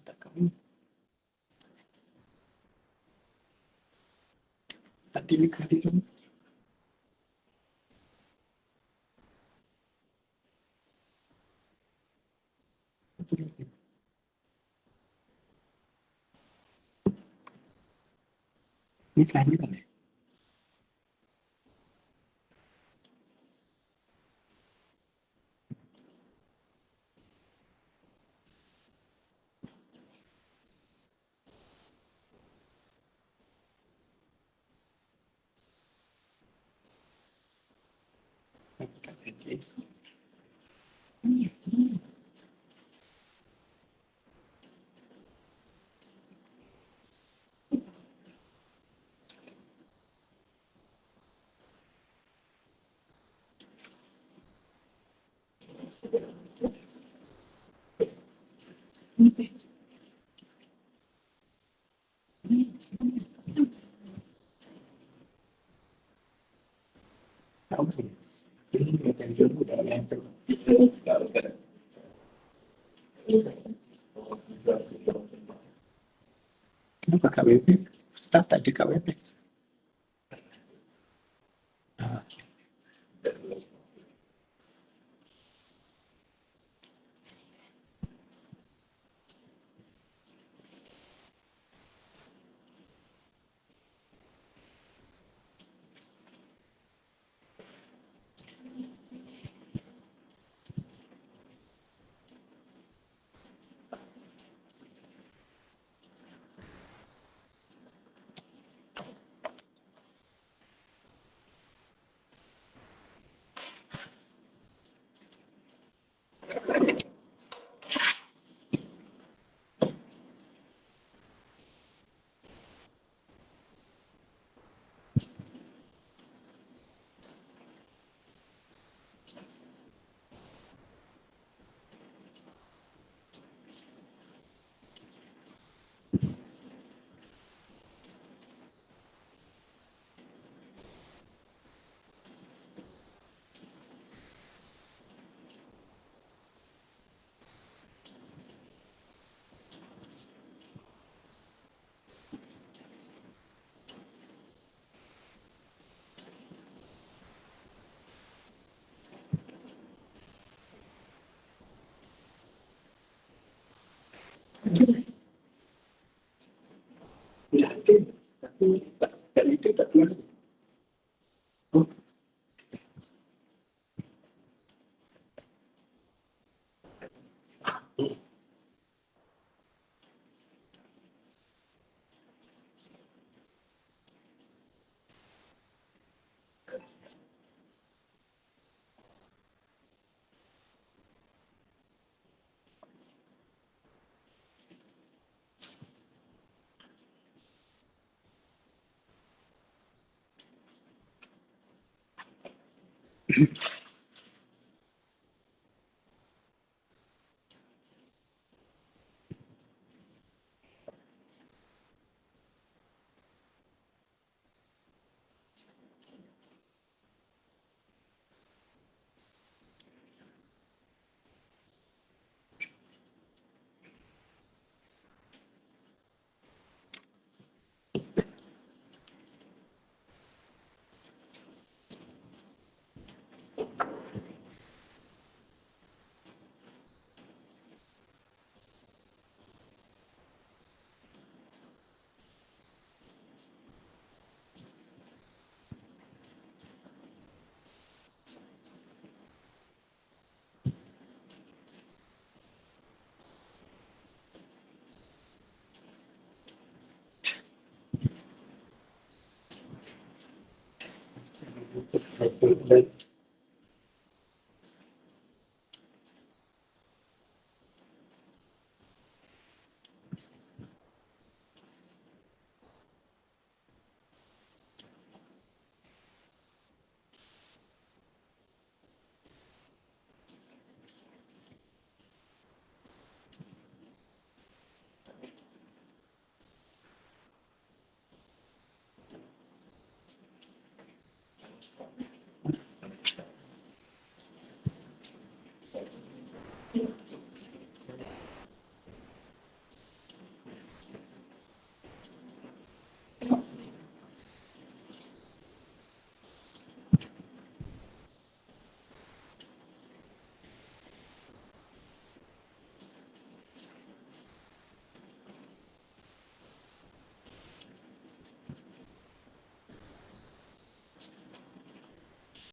Speaker 1: Tak kau. Tak dilihat dia. Ni kelahiran eh? Okay. Tahu tak? Ini akan jauh dari yang tu. Kenapa kat webpage? Start tak ada kat webpage. Dah ada. Tapi kat itu tak keluar. Oh.